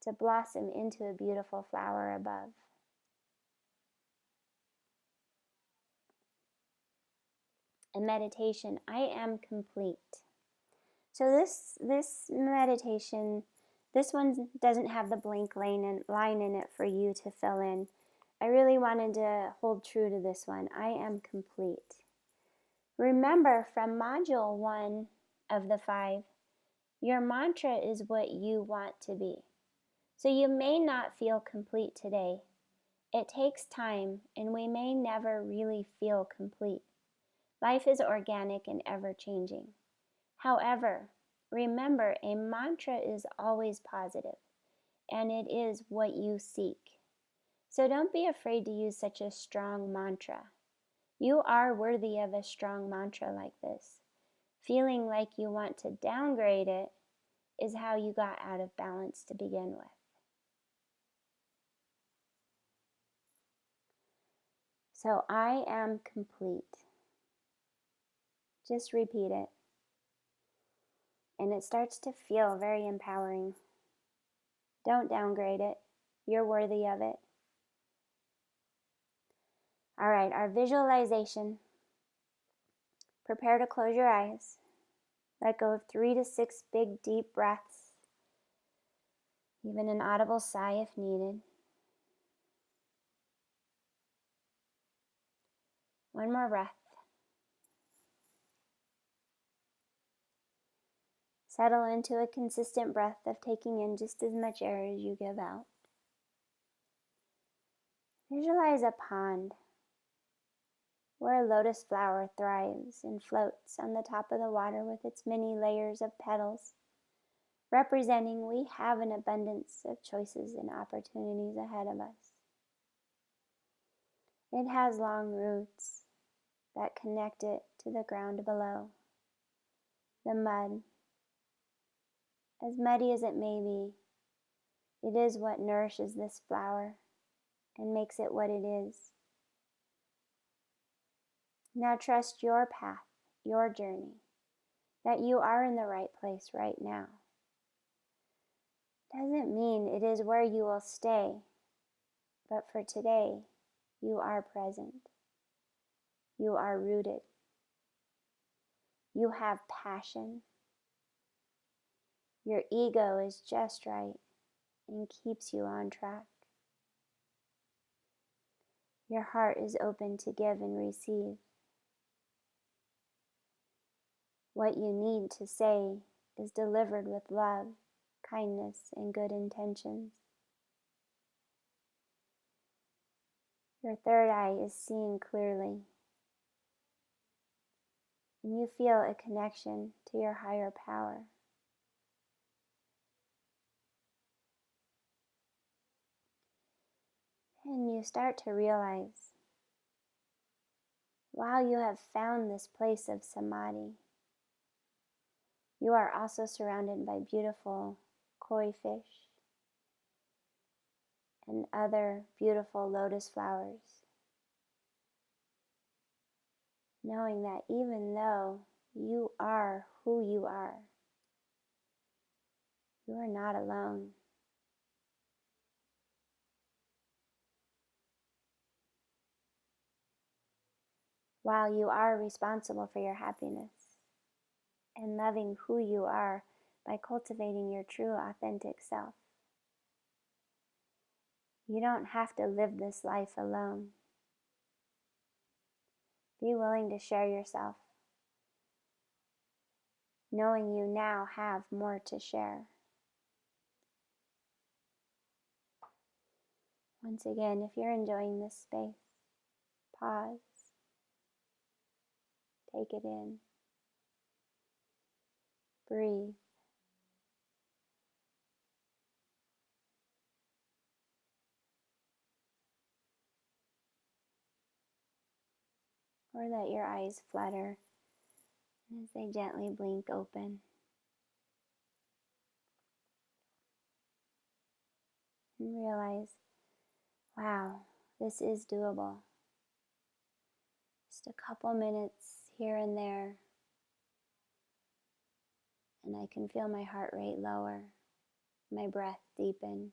to blossom into a beautiful flower above. A meditation, I am complete. So this meditation This one doesn't have the blank line in it for you to fill in. I really wanted to hold true to this one. I am complete. Remember from module 1 of the 5, your mantra is what you want to be. So you may not feel complete today. It takes time, and we may never really feel complete. Life is organic and ever-changing. However, remember, a mantra is always positive, and it is what you seek. So don't be afraid to use such a strong mantra. You are worthy of a strong mantra like this. Feeling like you want to downgrade it is how you got out of balance to begin with. So I am complete. Just repeat it. And it starts to feel very empowering. Don't downgrade it. You're worthy of it. All right, our visualization. Prepare to close your eyes. Let go of 3 to 6 big, deep breaths. Even an audible sigh if needed. One more breath. Settle into a consistent breath of taking in just as much air as you give out. Visualize a pond where a lotus flower thrives and floats on the top of the water with its many layers of petals, representing we have an abundance of choices and opportunities ahead of us. It has long roots that connect it to the ground below. The mud, as muddy as it may be, it is what nourishes this flower and makes it what it is. Now trust your path, your journey, that you are in the right place right now. Doesn't mean it is where you will stay, but for today, you are present. You are rooted. You have passion. Your ego is just right and keeps you on track. Your heart is open to give and receive. What you need to say is delivered with love, kindness, and good intentions. Your third eye is seeing clearly, and you feel a connection to your higher power. And you start to realize, while you have found this place of samadhi, you are also surrounded by beautiful koi fish and other beautiful lotus flowers. Knowing that even though you are who you are not alone. While you are responsible for your happiness and loving who you are by cultivating your true authentic self, you don't have to live this life alone. Be willing to share yourself, knowing you now have more to share. Once again, if you're enjoying this space, pause, take it in, breathe. Or let your eyes flutter as they gently blink open. And realize, wow, this is doable. Just a couple minutes here and there, and I can feel my heart rate lower, my breath deepen,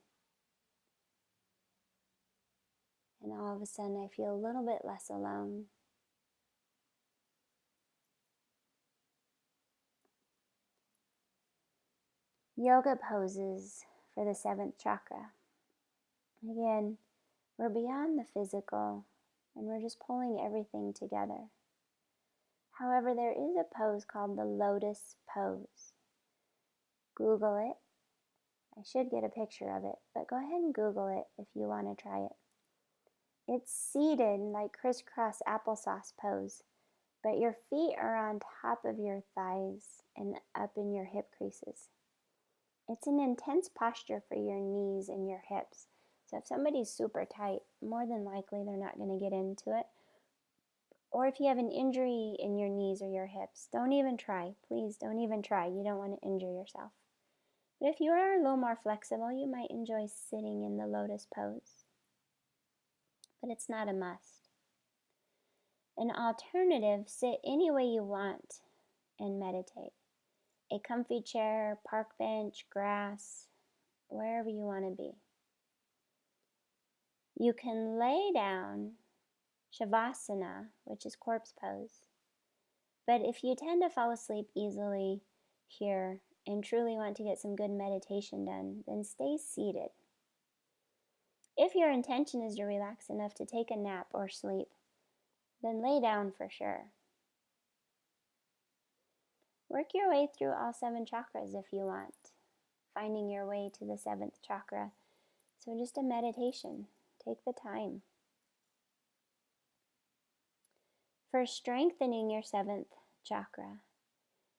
and all of a sudden I feel a little bit less alone. Yoga poses for the 7th chakra. Again, we're beyond the physical and we're just pulling everything together. However, there is a pose called the lotus pose. Google it. I should get a picture of it, but go ahead and Google it if you want to try it. It's seated like crisscross applesauce pose, but your feet are on top of your thighs and up in your hip creases. It's an intense posture for your knees and your hips. So if somebody's super tight, more than likely they're not going to get into it. Or if you have an injury in your knees or your hips, don't even try. Please don't even try. You don't want to injure yourself. But if you are a little more flexible, you might enjoy sitting in the lotus pose. But it's not a must. An alternative, sit any way you want and meditate. A comfy chair, park bench, grass, wherever you want to be. You can lay down, Shavasana, which is corpse pose. But if you tend to fall asleep easily here and truly want to get some good meditation done, then stay seated. If your intention is to relax enough to take a nap or sleep, then lay down for sure. Work your way through all 7 chakras if you want, finding your way to the 7th chakra. So just a meditation. Take the time. For strengthening your 7th chakra,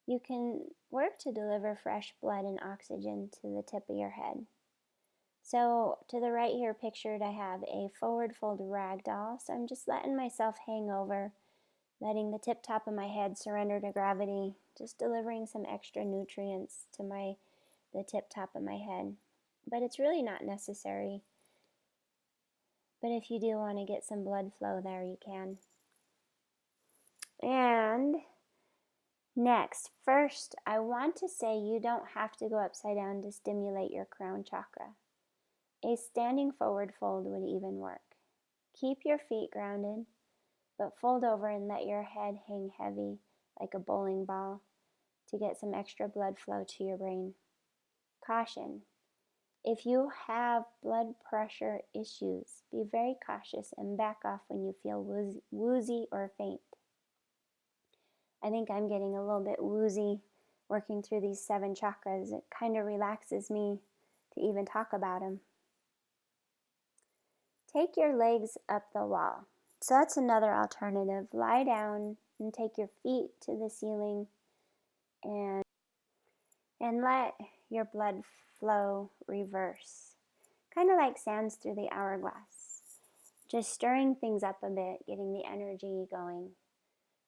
you can work to deliver fresh blood and oxygen to the tip of your head. So to the right here pictured, I have a forward fold rag doll. So I'm just letting myself hang over, letting the tip top of my head surrender to gravity, just delivering some extra nutrients to the tip top of my head. But it's really not necessary. But if you do want to get some blood flow there, you can. And next, first, I want to say you don't have to go upside down to stimulate your crown chakra. A standing forward fold would even work. Keep your feet grounded, but fold over and let your head hang heavy like a bowling ball to get some extra blood flow to your brain. Caution. If you have blood pressure issues, be very cautious and back off when you feel woozy or faint. I think I'm getting a little bit woozy working through these 7 chakras. It kind of relaxes me to even talk about them. Take your legs up the wall. So that's another alternative. Lie down and take your feet to the ceiling and let your blood flow reverse. Kind of like sands through the hourglass. Just stirring things up a bit, getting the energy going.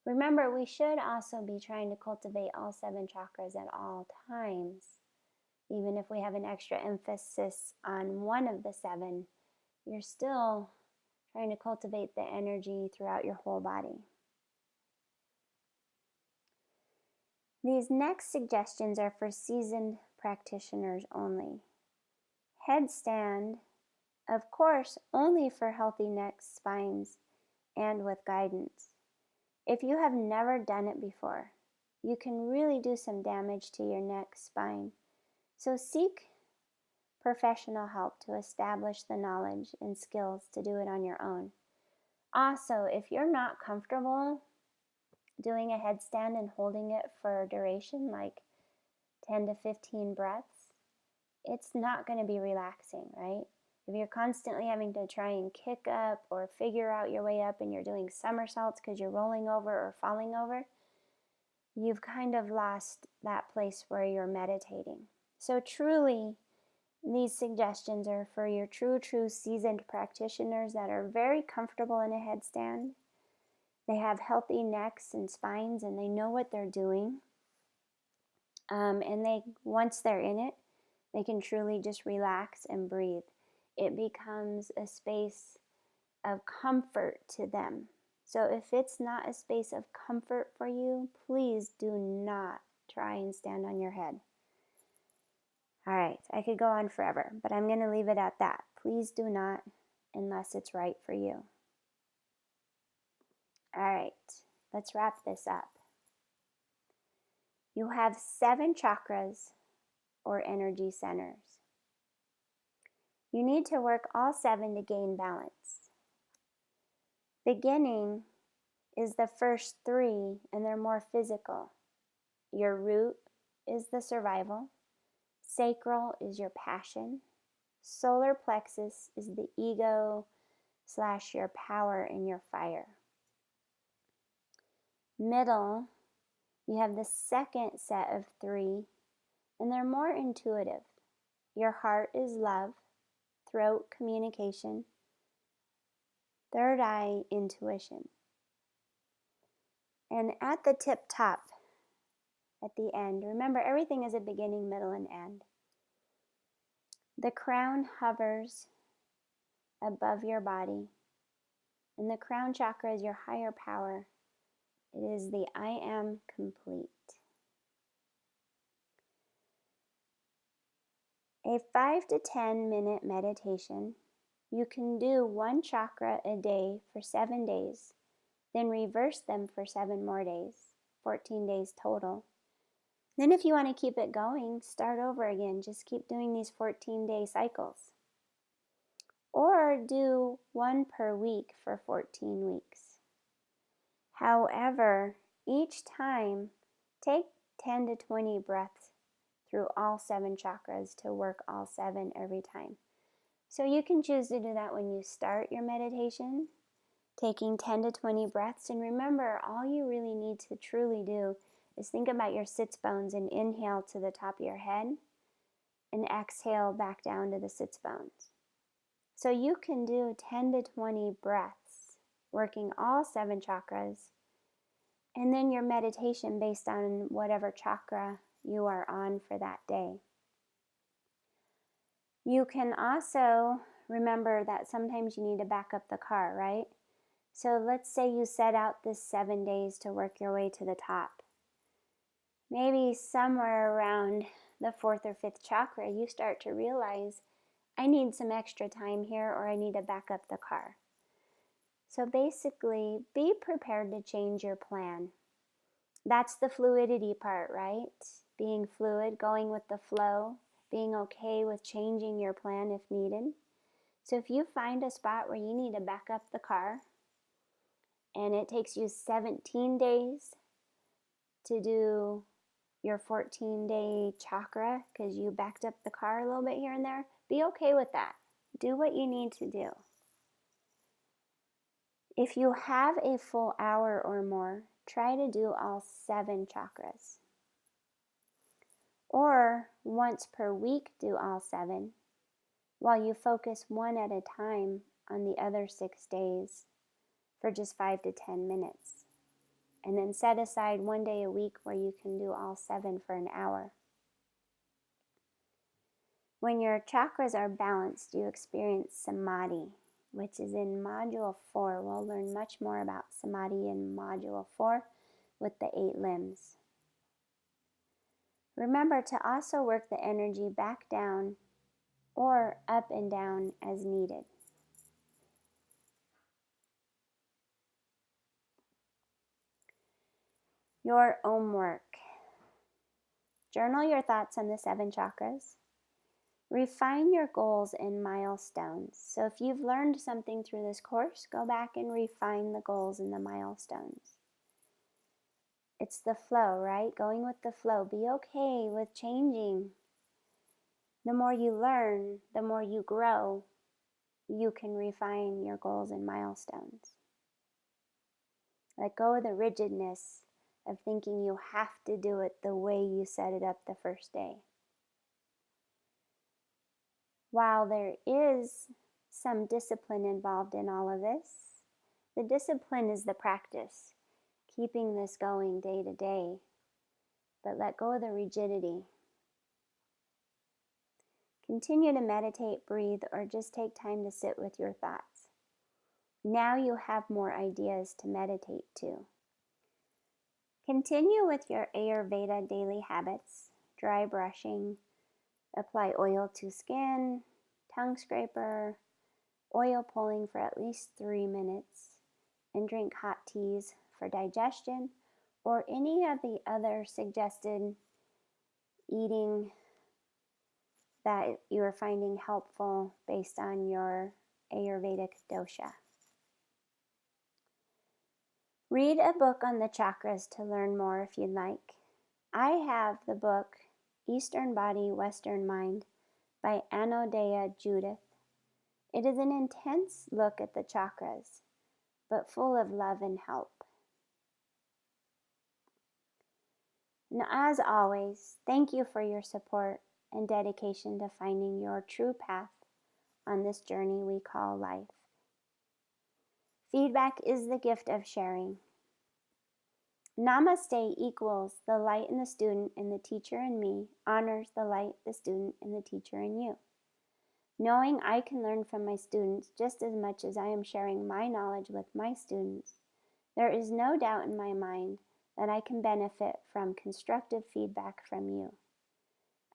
Remember, we should also be trying to cultivate all 7 chakras at all times. Even if we have an extra emphasis on one of the 7, you're still trying to cultivate the energy throughout your whole body. These next suggestions are for seasoned practitioners only. Headstand, of course, only for healthy necks, spines, and with guidance. If you have never done it before, you can really do some damage to your neck, spine. So seek professional help to establish the knowledge and skills to do it on your own. Also, if you're not comfortable doing a headstand and holding it for a duration like 10 to 15 breaths, it's not going to be relaxing, right? If you're constantly having to try and kick up or figure out your way up and you're doing somersaults because you're rolling over or falling over, you've kind of lost that place where you're meditating. So truly, these suggestions are for your true seasoned practitioners that are very comfortable in a headstand. They have healthy necks and spines and they know what they're doing. And once they're in it, they can truly just relax and breathe. It becomes a space of comfort to them. So if it's not a space of comfort for you, please do not try and stand on your head. All right, I could go on forever, but I'm going to leave it at that. Please do not unless it's right for you. All right, let's wrap this up. You have 7 chakras or energy centers. You need to work all 7 to gain balance. Beginning is the first 3, and they're more physical. Your root is the survival. Sacral is your passion. Solar plexus is the ego / your power and your fire. Middle, you have the second set of 3, and they're more intuitive. Your heart is love. Throat, communication. Third eye, intuition. And at the tip top, at the end, remember everything is a beginning, middle, and end. The crown hovers above your body, and the crown chakra is your higher power. It is the I am complete. A 5 to 10 minute meditation. You can do 1 chakra a day for 7 days, then reverse them for 7 more days, 14 days total. Then if you want to keep it going, start over again. Just keep doing these 14-day cycles. Or do 1 per week for 14 weeks. However, each time, take 10 to 20 breaths through all 7 chakras to work all 7 every time. So you can choose to do that when you start your meditation, taking 10 to 20 breaths. And remember, all you really need to truly do is think about your sits bones and inhale to the top of your head and exhale back down to the sits bones. So you can do 10 to 20 breaths, working all 7 chakras, and then your meditation based on whatever chakra you are on for that day. You can also remember that sometimes you need to back up the car, right? So let's say you set out this 7 days to work your way to the top. Maybe somewhere around the 4th or 5th chakra, you start to realize, I need some extra time here, or I need to back up the car. So basically, be prepared to change your plan. That's the fluidity part, right? Being fluid, going with the flow, being okay with changing your plan if needed. So if you find a spot where you need to back up the car, and it takes you 17 days to do your 14-day chakra because you backed up the car a little bit here and there, be okay with that. Do what you need to do. If you have a full hour or more, try to do all 7 chakras. Or once per week, do all 7, while you focus 1 at a time on the other 6 days for just 5 to 10 minutes. And then set aside 1 day a week where you can do all 7 for an hour. When your chakras are balanced, you experience samadhi, which is in Module 4. We'll learn much more about samadhi in Module 4 with the 8 limbs. Remember to also work the energy back down or up and down as needed. Your Om work. Journal your thoughts on the 7 chakras. Refine your goals and milestones. So if you've learned something through this course, go back and refine the goals and the milestones. It's the flow, right? Going with the flow. Be okay with changing. The more you learn, the more you grow, you can refine your goals and milestones. Let go of the rigidness of thinking you have to do it the way you set it up the first day. While there is some discipline involved in all of this, the discipline is the practice, keeping this going day to day, but let go of the rigidity. Continue to meditate, breathe, or just take time to sit with your thoughts. Now you have more ideas to meditate to. Continue with your Ayurveda daily habits, dry brushing, apply oil to skin, tongue scraper, oil pulling for at least 3 minutes, and drink hot teas for digestion or any of the other suggested eating that you are finding helpful based on your Ayurvedic dosha. Read a book on the chakras to learn more if you'd like. I have the book Eastern Body, Western Mind by Anodea Judith. It is an intense look at the chakras, but full of love and help. And as always, thank you for your support and dedication to finding your true path on this journey we call life. Feedback is the gift of sharing. Namaste equals the light in the student and the teacher in me honors the light, the student, and the teacher in you. Knowing I can learn from my students just as much as I am sharing my knowledge with my students, there is no doubt in my mind that I can benefit from constructive feedback from you.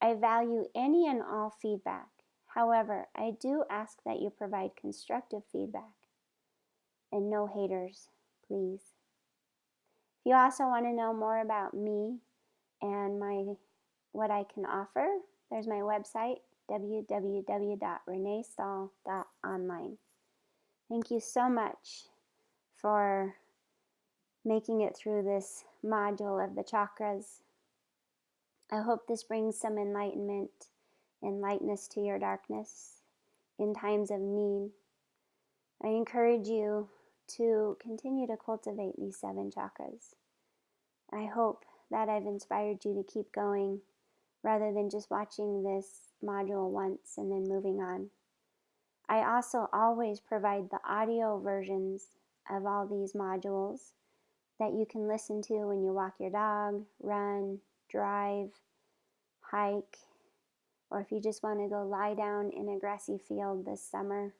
I value any and all feedback. However, I do ask that you provide constructive feedback. And no haters, please. If you also want to know more about me and what I can offer, there's my website, www.reneestahl.online. Thank you so much for making it through this module of the chakras. I hope this brings some enlightenment and lightness to your darkness in times of need. I encourage you to continue to cultivate these 7 chakras. I hope that I've inspired you to keep going rather than just watching this module once and then moving on. I also always provide the audio versions of all these modules that you can listen to when you walk your dog, run, drive, hike, or if you just want to go lie down in a grassy field this summer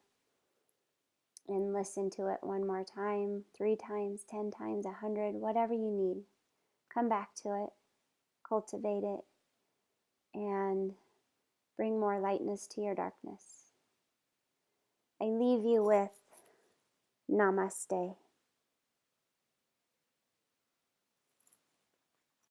and listen to it one more time, 3 times, 10 times, 100, whatever you need. Come back to it, cultivate it, and bring more lightness to your darkness. I leave you with Namaste.